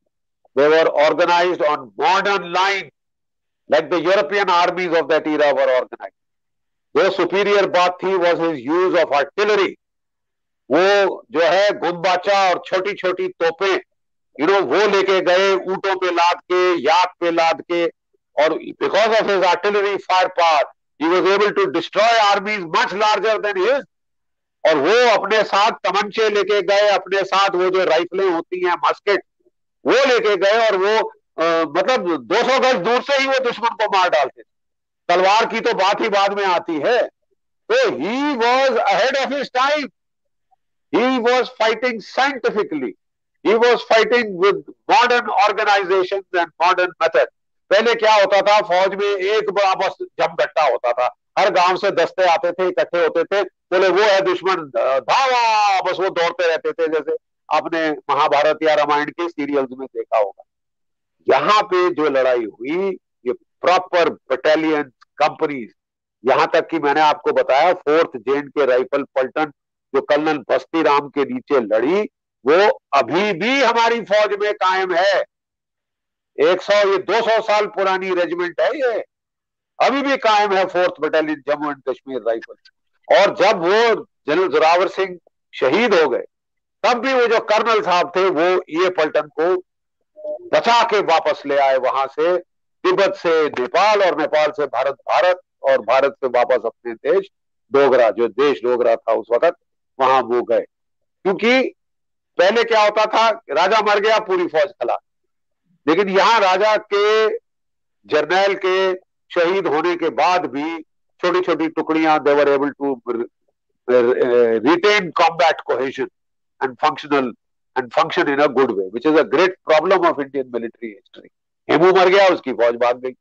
They were organized on modern lines, like the European armies of that era were organized. जो superior बात थी was his use of artillery. वो जो है गुम्बाचा और छोटी छोटी तोपें, वो लेके गए ऊंटों पे लाद के, याक पे लाद के, और because of his artillery firepower he was able to destroy armies much larger than his. और वो अपने साथ तमंचे लेके गए, अपने साथ वो जो राइफलें होती हैं, मस्केट, वो लेके गए, और वो मतलब 200 गज दूर से ही वो दुश्मन को मार डालते थे। तलवार की तो बात ही बाद में आती है। तो he was ahead of his time. He was fighting scientifically. He was fighting with modern organizations and modern methods. पहले क्या होता था, फौज में एक बड़ा बस जमघट्टा होता था, हर गांव से दस्ते आते थे, इकट्ठे होते थे, बोले वो है दुश्मन, धावा, बस वो दौड़ते रहते थे, जैसे आपने महाभारत या रामायण के सीरियल्स में देखा होगा। यहाँ पे जो लड़ाई हुई, ये प्रॉपर बटालियन, कंपनीज, यहां तक कि मैंने आपको बताया 4th J&K राइफल पलटन जो कर्नल बस्ती राम के नीचे लड़ी, वो अभी भी हमारी फौज में कायम है। 200 साल पुरानी रेजिमेंट है, ये अभी भी कायम है, 4th battalion Jammu and Kashmir rifle. और जब वो जनरल जोरावर सिंह शहीद हो गए, तब भी वो जो कर्नल साहब थे, वो ये पलटन को बचा के वापस ले आए, वहां से तिब्बत से नेपाल और नेपाल से भारत और भारत से वापस अपने देश डोगरा, जो देश डोगरा था उस वक्त, वहां वो गए। क्योंकि पहले क्या होता था, राजा मर गया, पूरी फौज खलास। लेकिन यहां राजा के, जर्नैल के, शहीद होने के बाद भी छोटी छोटी टुकड़ियां they were able to retain combat cohesion and function in a good way, which is a great problem of Indian military history. Hemu मर गया, उसकी फौज भाग गई,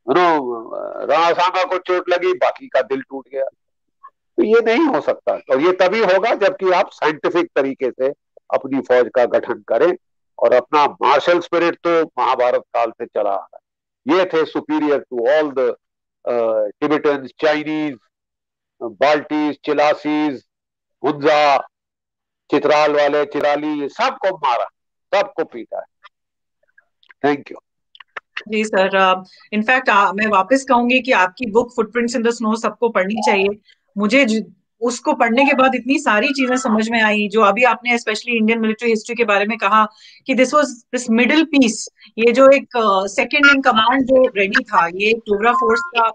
राणा सांगा को चोट लगी, बाकी का दिल टूट गया। तो ये नहीं हो सकता, और ये तभी होगा जबकि आप साइंटिफिक तरीके से अपनी फौज का गठन करें, और अपना मार्शल स्पिरिट तो महाभारत काल से चला आ रहा है। ये थे superior to all the Tibetans, Chinese, Baltis, Chilasis, Hunza, Chitral वाले, चिराली, ये सबको मारा, सबको पीटा है। Thank you. जी सर, इनफैक्ट मैं वापस कहूंगी कि आपकी book footprints in the snow सबको पढ़नी चाहिए। मुझे उसको पढ़ने के बाद इतनी सारी चीजें समझ में आई, जो अभी आपने स्पेशली इंडियन मिलिट्री हिस्ट्री के बारे में कहा कि दिस मिडिल पीस, ये जो एक सेकंड इन कमांड जो रेडी था, ये डोगरा फोर्स का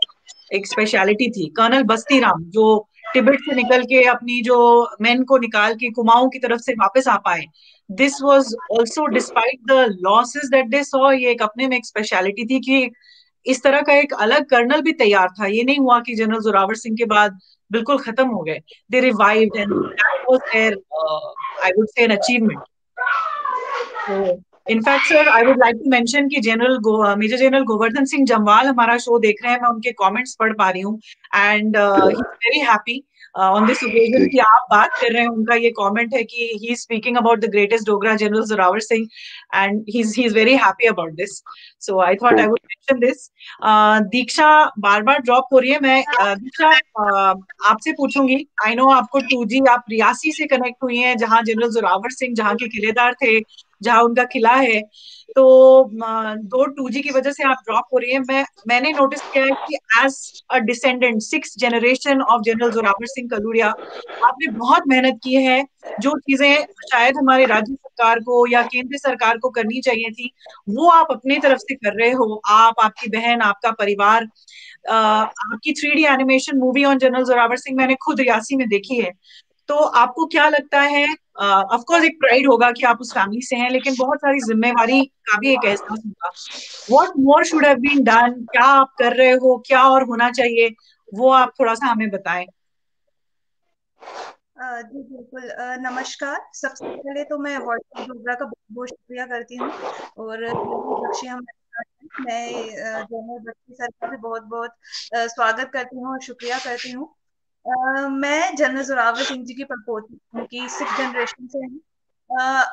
एक स्पेशलिटी थी। कर्नल बस्ती राम जो तिब्बत से निकल के अपनी जो मेन को निकाल के कुमाऊं की तरफ से वापस आ पाए, this was also despite the losses that they saw, ये एक अपने में एक स्पेशलिटी थी कि इस तरह का एक अलग कर्नल भी तैयार था। ये नहीं हुआ कि जनरल जोरावर सिंह के बाद बिल्कुल खत्म हो गए, they revived and that was there I would say an achievement. तो in fact sir, I would like to mention कि मेजर जनरल गोवर्धन सिंह जमवाल हमारा शो देख रहे हैं, मैं उनके कमेंट्स पढ़ पा रही हूँ, and he is very happy on this occasion कि आप बात कर रहे हैं। उनका ये कमेंट है कि he is speaking about the greatest Dogra general Zorawar Singh, and he is very happy about this, so I thought I would mention this. Diksha bar bar drop हो रही है, मैं दीक्षा आपसे पूछूंगी। आई नो आपको 2G, आप रियासी से कनेक्ट हुई हैं, जहां जनरल जोरावर सिंह जहां के किलेदार थे, जहां उनका किला है, तो 2G की वजह से आप ड्रॉप हो रही है। मैंने नोटिस किया है कि as a descendant 6th generation of general Zorawar Singh Kaluria, आपने बहुत मेहनत की है। जो चीजें शायद हमारे राज्य सरकार को या केंद्र सरकार को करनी चाहिए थी, वो आप अपनी तरफ से कर रहे हो। आप, आपकी बहन, आपका परिवार, आपकी 3D animation movie on general Zorawar Singh मैंने खुद रियासी में देखी है। तो आपको क्या लगता है? ऑफ कोर्स एक प्राइड होगा कि आप उस फैमिली से हैं, लेकिन बहुत सारी जिम्मेवारी का भी एक एहसास होगा। What more should have been done? क्या आप कर रहे हो, क्या और होना चाहिए, वो आप थोड़ा सा हमें बताएं। जी बिल्कुल। नमस्कार। सबसे पहले तो मैं वॉइस ऑफ डोगरा का बहुत बहुत शुक्रिया करती हूँ, और बख्शी मैं जनरल बख्शी सर का भी बहुत बहुत स्वागत करती हूँ और शुक्रिया करती हूँ। मैं जनरल जोरावर सिंह जी की प्रपोती हूँ कि 6th जनरेशन से हैं।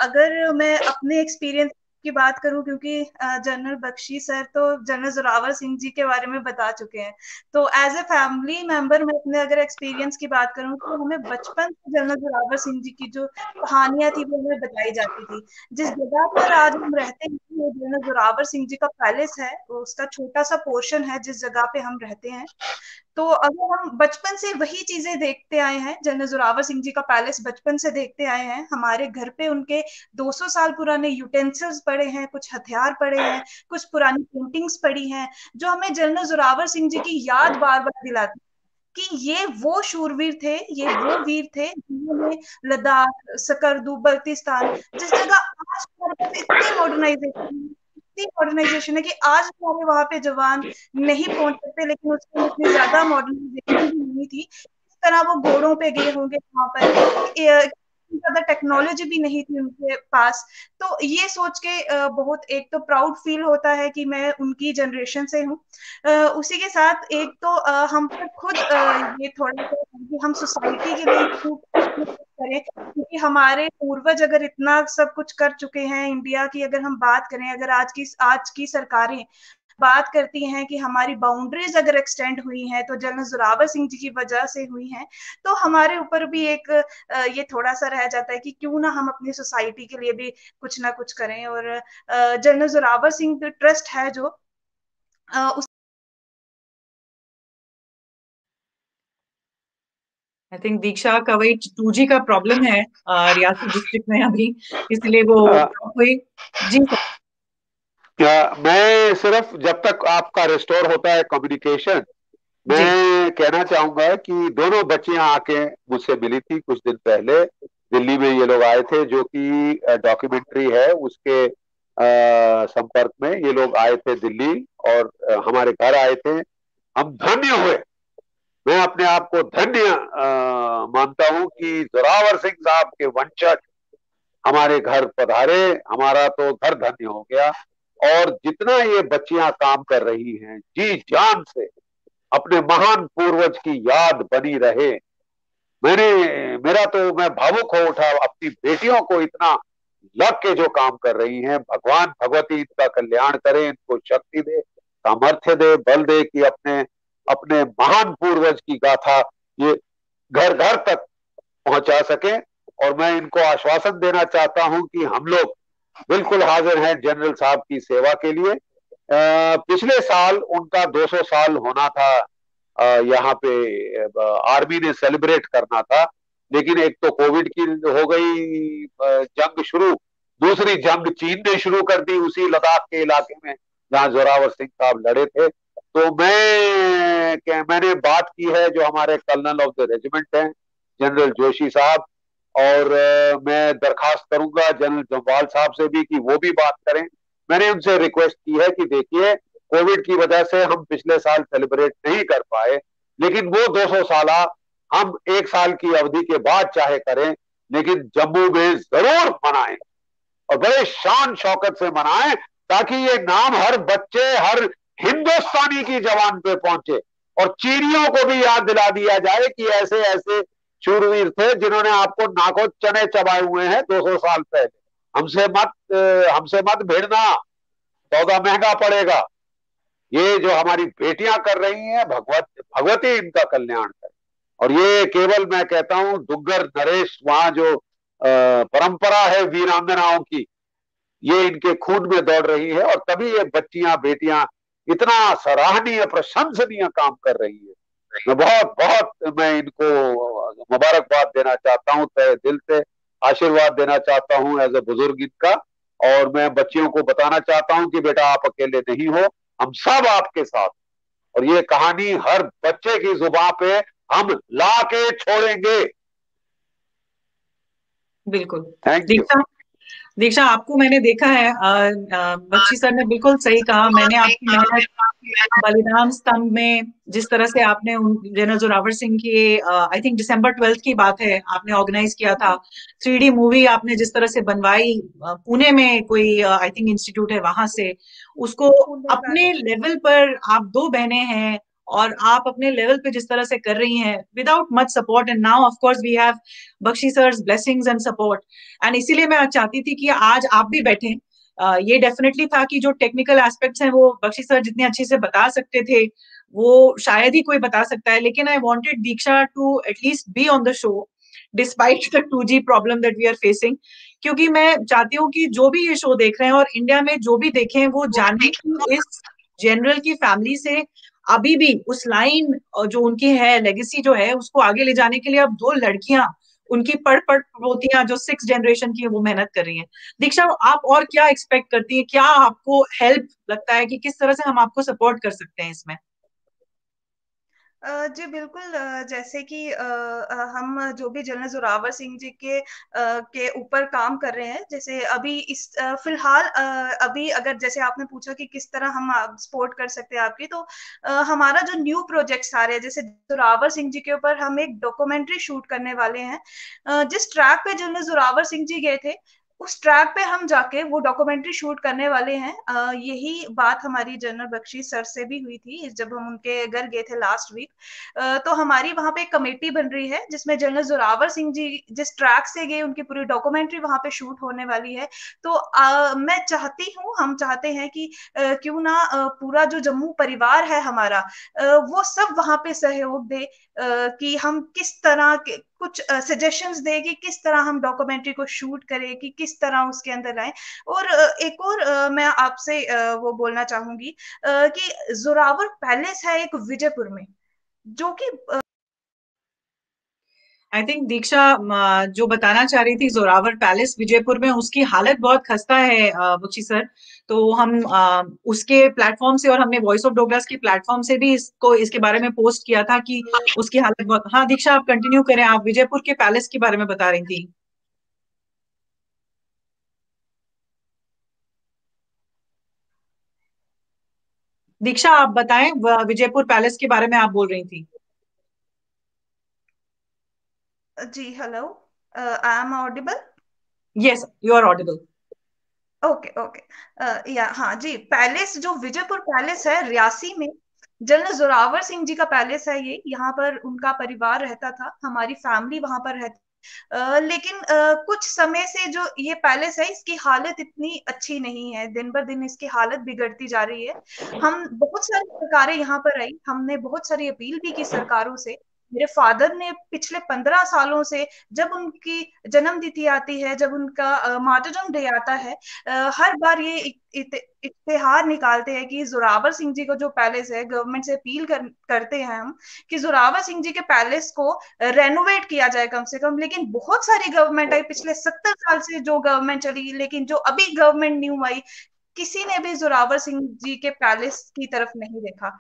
अगर मैं अपने एक्सपीरियंस की बात करूं, क्योंकि जनरल बख्शी सर तो जनरल जोरावर सिंह जी के बारे में बता चुके हैं, तो एज ए फैमिली मेंबर मैं अपने अगर एक्सपीरियंस की बात करूं तो हमें बचपन से जनरल जोरावर सिंह जी की जो कहानियां थी वो हमें बताई जाती थी। जिस जगह पर आज हम रहते हैं वो जनरल जोरावर सिंह जी का पैलेस है, उसका छोटा सा पोर्शन है जिस जगह पे हम रहते हैं। तो अगर हम बचपन से वही चीजें देखते आए हैं, जनरल जोरावर सिंह जी का पैलेस बचपन से देखते आए हैं, हमारे घर पे उनके 200 साल पुराने यूटेंसिल्स पड़े हैं, कुछ हथियार पड़े हैं, कुछ पुरानी पेंटिंग्स पड़ी हैं, जो हमें जनरल जोरावर सिंह जी की याद बार बार दिलाती कि ये वो शूरवीर थे, ये वो वीर थे जिन्होंने लद्दाख, सकरदू, बल्तिस्तान, जिस जगह आज हमारे पास इतनी मॉडर्नाइजेशन है कि आज हमारे वहां पे जवान नहीं पहुंच सकते, लेकिन उस टाइम इतनी ज्यादा मॉडर्नाइजेशन भी नहीं थी। इस तरह वो घोड़ों पे गए होंगे वहां पर, ज्यादा टेक्नोलॉजी भी नहीं थी उनके पास। तो ये सोच के बहुत एक तो प्राउड फील होता है कि मैं उनकी जनरेशन से हूँ। उसी के साथ एक तो हम पर खुद ये थोड़ा सा कि हम सोसाइटी के लिए खूब करें, क्योंकि हमारे पूर्वज अगर इतना सब कुछ कर चुके हैं इंडिया की, अगर हम बात करें, अगर आज की सरकारें बात करती हैं कि हमारी बाउंड्रीज अगर एक्सटेंड हुई हैं तो जनरल जोरावर सिंह जी की वजह से हुई हैं, तो हमारे ऊपर भी एक ये थोड़ा सा रह जाता है कि क्यों ना हम अपनी सोसाइटी के लिए भी कुछ ना कुछ करें। और जनरल जोरावर सिंह ट्रस्ट है जो उस आई थिंक दीक्षा का वही 2G का प्रॉब्लम है रियासी डिस्ट्रिक्ट में अभी, इसलिए वो हुई। जी सर। मैं सिर्फ जब तक आपका रिस्टोर होता है कम्युनिकेशन, मैं कहना चाहूंगा कि दोनों बच्चियां आके मुझसे मिली थी कुछ दिन पहले। दिल्ली में ये लोग आए थे, जो कि डॉक्यूमेंट्री है उसके संपर्क में। ये लोग आए थे दिल्ली और हमारे घर आए थे। हम धन्य हुए, मैं अपने आप को धन्य मानता हूं कि जोरावर सिंह साहब के वंशज हमारे घर पधारे। हमारा तो घर धन्य हो गया। और जितना ये बच्चियां काम कर रही हैं जी जान से, अपने महान पूर्वज की याद बनी रहे। मैं भावुक हो उठा अपनी बेटियों को इतना लग के जो काम कर रही हैं। भगवान भगवती इनका कल्याण करे, इनको शक्ति दे, सामर्थ्य दे, बल दे कि अपने अपने महान पूर्वज की गाथा ये घर घर तक पहुंचा सके। और मैं इनको आश्वासन देना चाहता हूं कि हम लोग बिल्कुल हाजिर हैं जनरल साहब की सेवा के लिए। पिछले साल उनका 200 साल होना था, यहाँ पे आर्मी ने सेलिब्रेट करना था, लेकिन एक तो कोविड की हो गई जंग शुरू, दूसरी जंग चीन ने शुरू कर दी उसी लद्दाख के इलाके में जहां जोरावर सिंह साहब लड़े थे। तो मैंने बात की है जो हमारे कर्नल ऑफ द रेजिमेंट हैं जनरल जोशी साहब, और मैं दरखास्त करूंगा जनरल जम्वाल साहब से भी कि वो भी बात करें। मैंने उनसे रिक्वेस्ट की है कि देखिए, कोविड की वजह से हम पिछले साल सेलिब्रेट नहीं कर पाए, लेकिन वो 200 साल हम 1 साल की अवधि के बाद चाहे करें, लेकिन जम्मू में जरूर मनाएं और बड़े शान शौकत से मनाएं, ताकि ये नाम हर बच्चे, हर हिंदुस्तानी की जबान पे पहुंचे और चीनियों को भी याद दिला दिया जाए कि ऐसे ऐसे शूरवीर थे जिन्होंने आपको नाको चने चबाए हुए हैं 200 साल पहले। हमसे मत भिड़ना, सौदा महंगा पड़ेगा। ये जो हमारी बेटियां कर रही हैं, भगवती इनका कल्याण करे। और ये केवल मैं कहता हूं दुग्गर नरेश, वहां जो परंपरा है वीरांगनाओं की, ये इनके खून में दौड़ रही है, और तभी ये बच्चियां बेटियां इतना सराहनीय प्रशंसनीय काम कर रही है। मैं इनको मुबारकबाद देना चाहता हूं, तहे दिल से आशीर्वाद देना चाहता हूं एज ए बुजुर्ग इनका। और मैं बच्चियों को बताना चाहता हूं कि बेटा आप अकेले नहीं हो, हम सब आपके साथ। और ये कहानी हर बच्चे की जुबान पे हम ला के छोड़ेंगे। बिल्कुल। Thank you. दीक्षा, आपको मैंने देखा है, बख्शी सर ने बिल्कुल सही कहा। मैंने आपकी मेहनत बलिदान स्तंभ में जिस तरह से आपने जनरल जोरावर सिंह की, आई थिंक December 12 की बात है, आपने ऑर्गेनाइज किया था 3D मूवी, आपने जिस तरह से बनवाई, पुणे में कोई आई थिंक इंस्टीट्यूट है, वहां से उसको अपने लेवल पर, आप 2 बहनें हैं और आप अपने लेवल पे जिस तरह से कर रही हैं without much support, and now of course we have Bakshi sir's blessings and support. And इसीलिए मैं चाहती थी कि आज आप भी बैठे। ये डेफिनेटली था कि जो टेक्निकल एस्पेक्ट्स हैं वो बख्शी सर जितने अच्छे से बता सकते थे वो शायद ही कोई बता सकता है, लेकिन I wanted Diksha to at least be on the show despite the 2G problem that we are facing, क्योंकि मैं चाहती हूँ कि जो भी ये शो देख रहे हैं और इंडिया में जो भी देखें वो जाने कि इस जनरल की फैमिली से अभी भी उस लाइन जो उनकी है, लेगेसी जो है, उसको आगे ले जाने के लिए अब 2 लड़कियां, उनकी पढ़ पोतियां जो 6 जनरेशन की है, वो मेहनत कर रही हैं। दीक्षा, आप और क्या एक्सपेक्ट करती हैं? क्या आपको हेल्प लगता है कि किस तरह से हम आपको सपोर्ट कर सकते हैं इसमें? जी बिल्कुल, जैसे कि हम जो भी जनरल जोरावर सिंह जी के ऊपर काम कर रहे हैं, जैसे अभी इस फिलहाल अभी अगर जैसे आपने पूछा कि किस तरह हम सपोर्ट कर सकते हैं आपकी, तो हमारा जो न्यू प्रोजेक्ट्स आ रहे हैं, जैसे जोरावर सिंह जी के ऊपर हम एक डॉक्यूमेंट्री शूट करने वाले हैं। जिस ट्रैक पे जनरल जोरावर सिंह जी गए थे, उस ट्रैक पे हम जाके वो डॉक्यूमेंट्री शूट करने वाले हैं। यही बात हमारी जनरल बख्शी सर से भी हुई थी जब हम उनके घर गए थे लास्ट वीक। तो हमारी वहां पे एक कमेटी बन रही है जिसमें जनरल जोरावर सिंह जी जिस ट्रैक से गए उनकी पूरी डॉक्यूमेंट्री वहां पे शूट होने वाली है। तो मैं चाहती हूँ, हम चाहते हैं कि क्यों ना पूरा जो जम्मू परिवार है हमारा, वो सब वहां पे सहयोग दे, कि हम किस तरह के कुछ सजेशंस दे कि किस तरह हम डॉक्यूमेंट्री को शूट करें, कि किस तरह उसके अंदर लाएं। और एक और मैं आपसे वो बोलना चाहूंगी कि जोरावर पैलेस है एक विजयपुर में, जो कि आई थिंक दीक्षा जो बताना चाह रही थी जोरावर पैलेस विजयपुर में, उसकी हालत बहुत खस्ता है बुच्ची सर। तो हम उसके प्लेटफॉर्म से, और हमने वॉइस ऑफ डोगलास के प्लेटफॉर्म से भी इसके बारे में पोस्ट किया था कि उसकी हालत बहुत। हाँ दीक्षा, आप कंटिन्यू करें, आप विजयपुर के पैलेस के बारे में बता रही थी। दीक्षा, आप बताएं, विजयपुर पैलेस के बारे में आप बोल रही थी। जी hello, I am audible? Yes, you are audible. Okay okay, या हाँ जी, पैलेस जो विजयपुर पैलेस है रियासी में, जनरल जोरावर सिंह जी का पैलेस है ये। यहाँ पर उनका परिवार रहता था, हमारी फैमिली वहां पर रहती। लेकिन कुछ समय से जो ये पैलेस है इसकी हालत इतनी अच्छी नहीं है, दिन ब दिन इसकी हालत बिगड़ती जा रही है। हम बहुत सारी सरकारें यहाँ पर आई, हमने बहुत सारी अपील भी की सरकारों से। मेरे फादर ने पिछले 15 सालों से, जब उनकी जन्मतिथि आती है, जब उनका मातरजम डे आता है, हर बार ये इश्तेहार निकालते हैं कि जोरावर सिंह जी को जो पैलेस है, गवर्नमेंट से अपील करते हैं हम कि जोरावर सिंह जी के पैलेस को रेनोवेट किया जाए कम से कम। लेकिन बहुत सारी गवर्नमेंट आई पिछले 70 साल से, जो गवर्नमेंट चली, लेकिन जो अभी गवर्नमेंट न्यू आई, किसी ने भी जोरावर सिंह जी के पैलेस की तरफ नहीं देखा।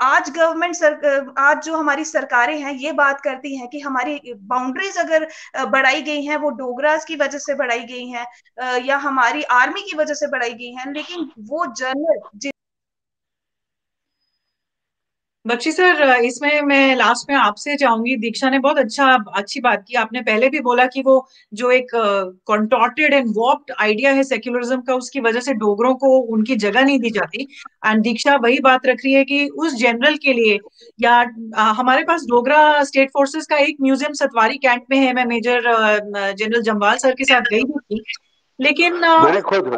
आज जो हमारी सरकारें हैं ये बात करती हैं कि हमारी बाउंड्रीज अगर बढ़ाई गई हैं, वो डोगरास की वजह से बढ़ाई गई हैं, या हमारी आर्मी की वजह से बढ़ाई गई हैं, लेकिन वो जनरल। बख्शी सर, इसमें मैं लास्ट में आपसे चाहूंगी, दीक्षा ने बहुत अच्छी बात की। आपने पहले भी बोला कि वो जो एक कॉन्टॉर्टेड एंड वॉर्प्ड आइडिया है सेक्युलरिज्म का, उसकी वजह से डोगरों को उनकी जगह नहीं दी जाती। एंड दीक्षा वही बात रख रही है कि उस जनरल के लिए, या हमारे पास डोगरा स्टेट फोर्सेस का एक म्यूजियम सतवारी कैंट में है। मैं मेजर जनरल जम्वाल सर के साथ गई थी, लेकिन मैंने खुद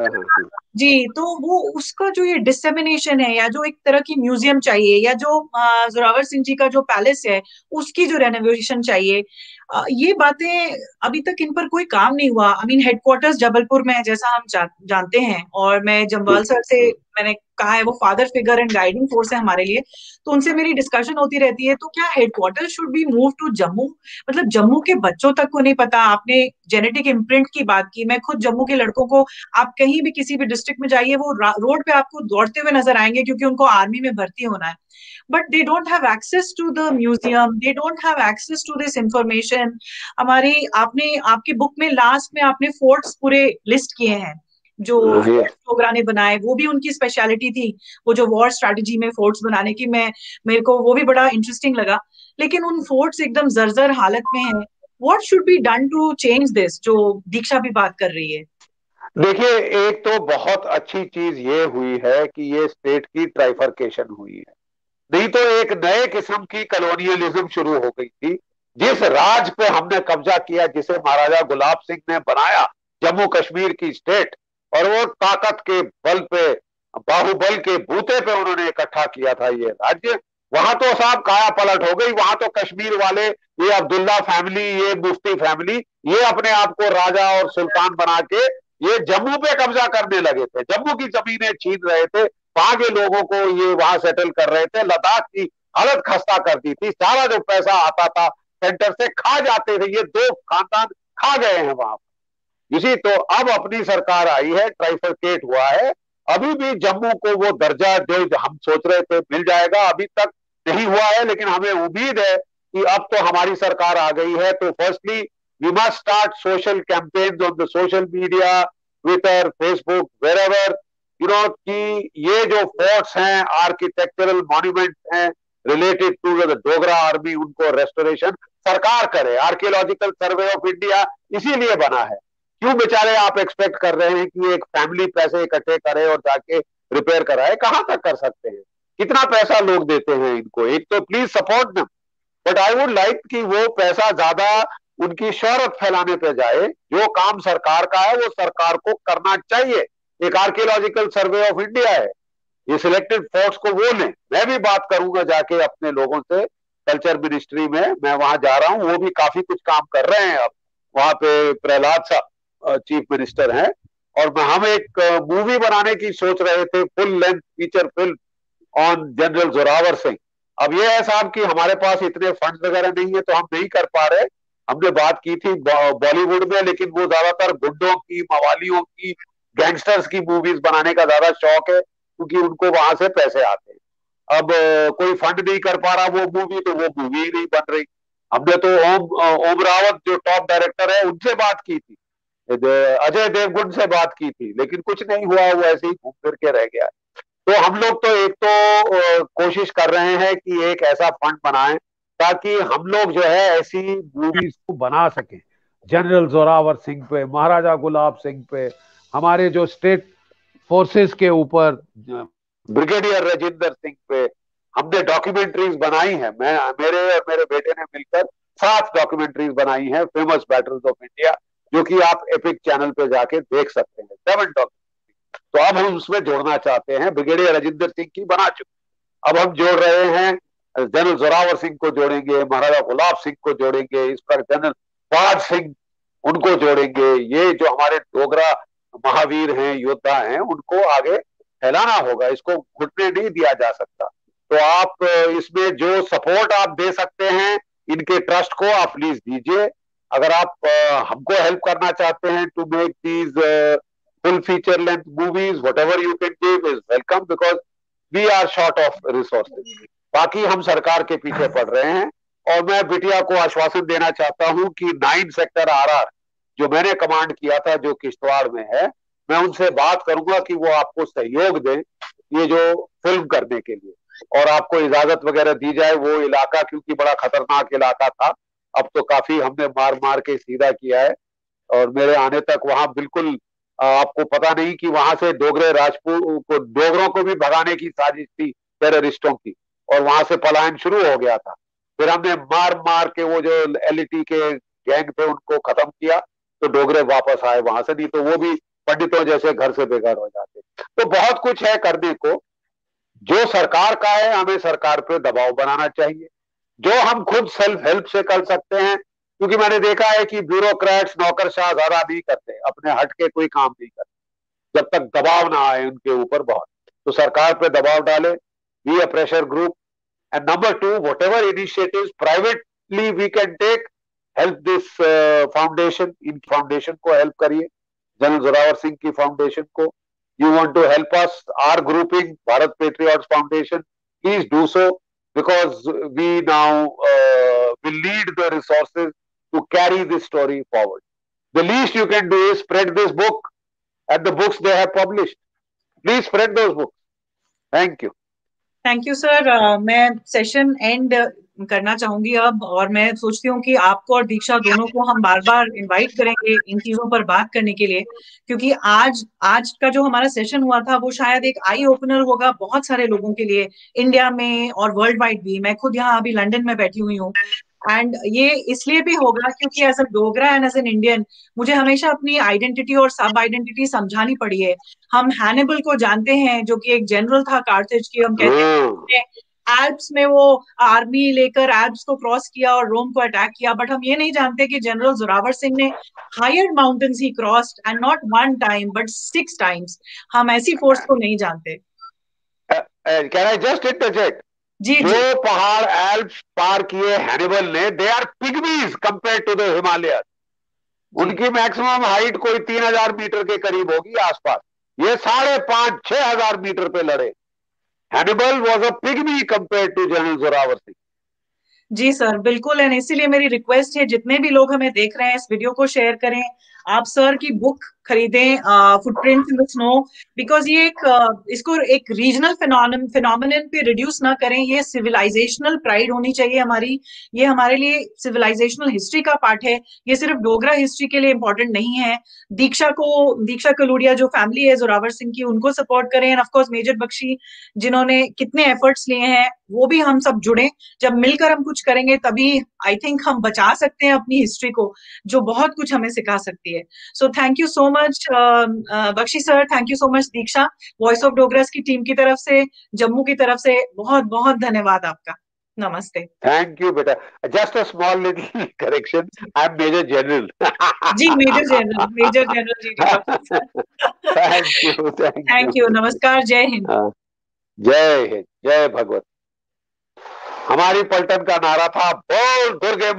जी, तो वो उसका जो ये डिसेमिनेशन है, या जो एक तरह की म्यूजियम चाहिए, या जो जोरावर सिंह जी का जो पैलेस है उसकी जो रेनोवेशन चाहिए, ये बातें अभी तक इन पर कोई काम नहीं हुआ। आई मीन हेडक्वार्टर्स जबलपुर में है, जैसा हम जानते हैं, और मैं जम्वाल सर से, मैंने कहा है वो father figure and guiding force है हमारे लिए, तो उनसे मेरी डिस्कशन होती रहती है। तो क्या headquarter should be move to Jammu? मतलब जम्मू के बच्चों तक को नहीं पता। आपने जेनेटिक इम्प्रिंट की बात की, मैं खुद जम्मू के लड़कों को, आप कहीं भी किसी भी डिस्ट्रिक्ट में जाइए, वो रोड पे आपको दौड़ते हुए नजर आएंगे, क्योंकि उनको आर्मी में भर्ती होना है। But they don't have access to the museum, they don't have access to this information. हमारी, आपने आपकी बुक में लास्ट में आपने फोर्ट्स पूरे लिस्ट किए हैं जो डोगरा ने बनाए, वो भी उनकी स्पेशलिटी थी, वो जो वॉर स्ट्रेटेजी में फोर्ट्स बनाने की। मेरे को वो भी बड़ा इंटरेस्टिंग लगा। लेकिन उन फोर्ट्स एकदम जर्जर हालत में है। What should be done to change this, जो दीक्षा भी बात कर रही है? देखिए, एक तो बहुत अच्छी चीज ये हुई है कि ये स्टेट की ट्राइफरकेशन हुई है, नहीं तो एक नए किस्म की कॉलोनियलिज्म शुरू हो गई थी। जिस राज पे हमने कब्जा किया, जिसे महाराजा गुलाब सिंह ने बनाया जम्मू कश्मीर की स्टेट, और वो ताकत के बल पे, बाहुबल के बूते पे उन्होंने इकट्ठा किया था ये राज्य, वहां तो साहब काया पलट हो गई। वहां तो कश्मीर वाले, ये अब्दुल्ला फैमिली, ये मुफ्ती फैमिली, ये अपने आप को राजा और सुल्तान बना के ये जम्मू पे कब्जा करने लगे थे, जम्मू की जमीनें छीन रहे थे, वहां के लोगों को ये वहां सेटल कर रहे थे, लद्दाख की हालत खस्ता कर दी थी, सारा जो पैसा आता था सेंटर से खा जाते थे, ये दो खानदान खा गए हैं वहां। इसी तो अब अपनी सरकार आई है, ट्राइफरकेट हुआ है, अभी भी जम्मू को वो दर्जा जो हम सोच रहे थे मिल जाएगा, अभी तक नहीं हुआ है। लेकिन हमें उम्मीद है कि अब तो हमारी सरकार आ गई है, तो firstly we must start social campaigns on the social media, Twitter, Facebook, wherever, कि ये जो फोर्ट्स हैं, आर्किटेक्चरल मॉन्यूमेंट हैं related to the Dogra army, उनको रेस्टोरेशन सरकार करे। आर्कियोलॉजिकल सर्वे ऑफ इंडिया इसीलिए बना है। क्यों बेचारे आप एक्सपेक्ट कर रहे हैं कि एक फैमिली पैसे इकट्ठे करे और जाके रिपेयर कराए? कहां तक कर सकते हैं? कितना पैसा लोग देते हैं इनको? एक तो please support them, but I would like कि वो पैसा ज्यादा उनकी शोहरत फैलाने पे जाए। जो काम सरकार का है वो सरकार को करना चाहिए। एक आर्कियोलॉजिकल सर्वे ऑफ इंडिया है, ये सिलेक्टेड फोर्ट्स को वो लें। मैं भी बात करूंगा जाके अपने लोगों से, कल्चर मिनिस्ट्री में मैं वहां जा रहा हूं, वो भी काफी कुछ काम कर रहे हैं अब। वहां पे प्रहलाद साहब चीफ मिनिस्टर हैं, और हम एक मूवी बनाने की सोच रहे थे, full length feature film on general Zorawar Singh. अब ये है साहब कि हमारे पास इतने फंड वगैरह नहीं है, तो हम नहीं कर पा रहे। हमने बात की थी बॉलीवुड में, लेकिन वो ज्यादातर गुंडों की, मवालियों की, गैंगस्टर्स की मूवीज बनाने का ज्यादा शौक है, क्योंकि उनको वहां से पैसे आते हैं। अब कोई फंड नहीं कर पा रहा वो मूवी, तो वो मूवी ही नहीं बन रही। हमने तो ओम रावत जो टॉप डायरेक्टर है उनसे बात की थी, अजय देवगन से बात की थी, लेकिन कुछ नहीं हुआ, वो ऐसे ही घूम फिर के रह गया। तो हम लोग तो एक तो कोशिश कर रहे हैं कि एक ऐसा फंड बनाएं ताकि हम लोग जो है ऐसी मूवीज को बना सकें, जनरल जोरावर सिंह पे, महाराजा गुलाब सिंह पे, हमारे जो स्टेट फोर्सेस के ऊपर ब्रिगेडियर राजेंद्र सिंह पे हमने डॉक्यूमेंट्रीज बनाई है। मेरे और मेरे बेटे ने मिलकर 7 डॉक्यूमेंट्रीज बनाई हैं, फेमस बैटल्स ऑफ इंडिया, जो कि आप एपिक चैनल पे जाके देख सकते हैं, 7 डॉक्यूमेंट्री। तो अब हम उसमें जोड़ना चाहते हैं, ब्रिगेडियर राजेंद्र सिंह की बना चुके, अब हम जोड़ रहे हैं जनरल जोरावर सिंह को जोड़ेंगे, महाराजा गुलाब सिंह को जोड़ेंगे, इस पर जनरल फवाद सिंह उनको जोड़ेंगे। ये जो हमारे डोगरा महावीर हैं, योद्धा हैं, उनको आगे फैलाना होगा, इसको घुटने नहीं दिया जा सकता। तो आप इसमें जो सपोर्ट आप दे सकते हैं इनके ट्रस्ट को आप प्लीज दीजिए। अगर आप हमको हेल्प करना चाहते हैं to make these full feature length movies, whatever you can give is welcome, because we are short of resources. बाकी हम सरकार के पीछे पड़ रहे हैं, और मैं बिटिया को आश्वासन देना चाहता हूं कि 9 सेक्टर RR जो मैंने कमांड किया था, जो किश्तवाड़ में है, मैं उनसे बात करूंगा कि वो आपको सहयोग दें ये जो फिल्म करने के लिए, और आपको इजाजत वगैरह दी जाए। वो इलाका क्योंकि बड़ा खतरनाक इलाका था, अब तो काफी हमने मार मार के सीधा किया है, और मेरे आने तक वहां बिल्कुल आपको पता नहीं कि वहां से डोगरे राजपूत को, डोगरों को भी भगाने की साजिश थी टेररिस्टों की, और वहां से पलायन शुरू हो गया था। फिर हमने मार मार के वो जो LET के गैंग थे उनको खत्म किया, तो डोगरे वापस आए वहां से, नहीं तो वो भी पंडितों जैसे घर से बेघर हो जाते। तो बहुत कुछ है करने को, जो सरकार का है हमें सरकार पे दबाव बनाना चाहिए, जो हम खुद सेल्फ हेल्प से कर सकते हैं, क्योंकि मैंने देखा है कि ब्यूरोक्रेट्स नौकरशाह ज्यादा नहीं करते, अपने हट के कोई काम नहीं करते जब तक दबाव ना आए उनके ऊपर बहुत। तो सरकार पे दबाव डाले, be a pressure group, and number 2 whatever initiatives privately we can take, help this foundation, इन फाउंडेशन को हेल्प करिए, जनरल जोरावर सिंह की फाउंडेशन को। You want to help us, our grouping, Bharat Patriots Foundation, please do so, because we now will need the resources to carry this story forward. The least you can do is spread this book and the books they have published. Please spread those books. Thank you. Thank you sir. मैं session and करना चाहूंगी अब, और मैं सोचती हूँ कि आपको और दीक्षा दोनों को हम बार बार इनवाइट करेंगे इन चीजों पर बात करने के लिए, क्योंकि आज का जो हमारा सेशन हुआ था वो शायद एक आई ओपनर होगा बहुत सारे लोगों के लिए, इंडिया में और वर्ल्ड वाइड भी। मैं खुद यहाँ अभी लंदन में बैठी हुई हूँ, एंड ये इसलिए भी होगा क्योंकि as a Dogra and as an Indian मुझे हमेशा अपनी आइडेंटिटी और सब आइडेंटिटी समझानी पड़ी है। हम हैनिबल को जानते हैं जो कि एक जनरल था कार्थेज की, हम कहते हैं एल्प्स में वो आर्मी लेकर एल्प्स को क्रॉस किया और रोम को अटैक किया, बट हम ये नहीं जानते कि जनरल जोरावर सिंह ने हायर माउंटेन्स ही crossed, and not 1 time but 6 times. हम ऐसी फोर्स को नहीं जानते। Can I just interject? जी जो जी पहाड़ एल्प्स पार किए हैनिबल ने, they are pygmies compare to the Himalaya. उनकी मैक्सिमम हाइट कोई 3000 मीटर के करीब होगी आसपास, ये 5,500-6 हजार मीटर पे लड़े। Hannibal was a pygmy compare to general Zorawar Singh. जी सर, बिल्कुल। एंड इसीलिए मेरी रिक्वेस्ट है, जितने भी लोग हमें देख रहे हैं इस वीडियो को शेयर करें, आप सर की बुक खरीदें, footprints in the snow, because ये इसको एक रीजनल फिनोमिनन पे रिड्यूस ना करें। ये सिविलाइजेशनल प्राइड होनी चाहिए हमारी, ये हमारे लिए सिविलाइजेशनल हिस्ट्री का पार्ट है, ये सिर्फ डोगरा हिस्ट्री के लिए इंपॉर्टेंट नहीं है। दीक्षा कलूडिया जो फैमिली है जोरावर सिंह की, उनको सपोर्ट करें, and of course major Bakshi जिन्होंने कितने एफर्ट्स लिए हैं, वो भी हम सब जुड़े। जब मिलकर हम कुछ करेंगे तभी आई थिंक हम बचा सकते हैं अपनी हिस्ट्री को, जो बहुत कुछ हमें सिखा सकती है। So thank you so much Bakshi sir, thank you so much Diksha. Voice of Dogras की टीम की तरफ से, जम्मू की तरफ से बहुत बहुत धन्यवाद आपका। नमस्ते। थैंक यू बेटा। Just a small little correction, I am major general. जी major general ji. Thank you. नमस्कार। जय हिंद। जय हिंद, जय भगवत। हमारी पलटन का नारा था, बोल दुर्गे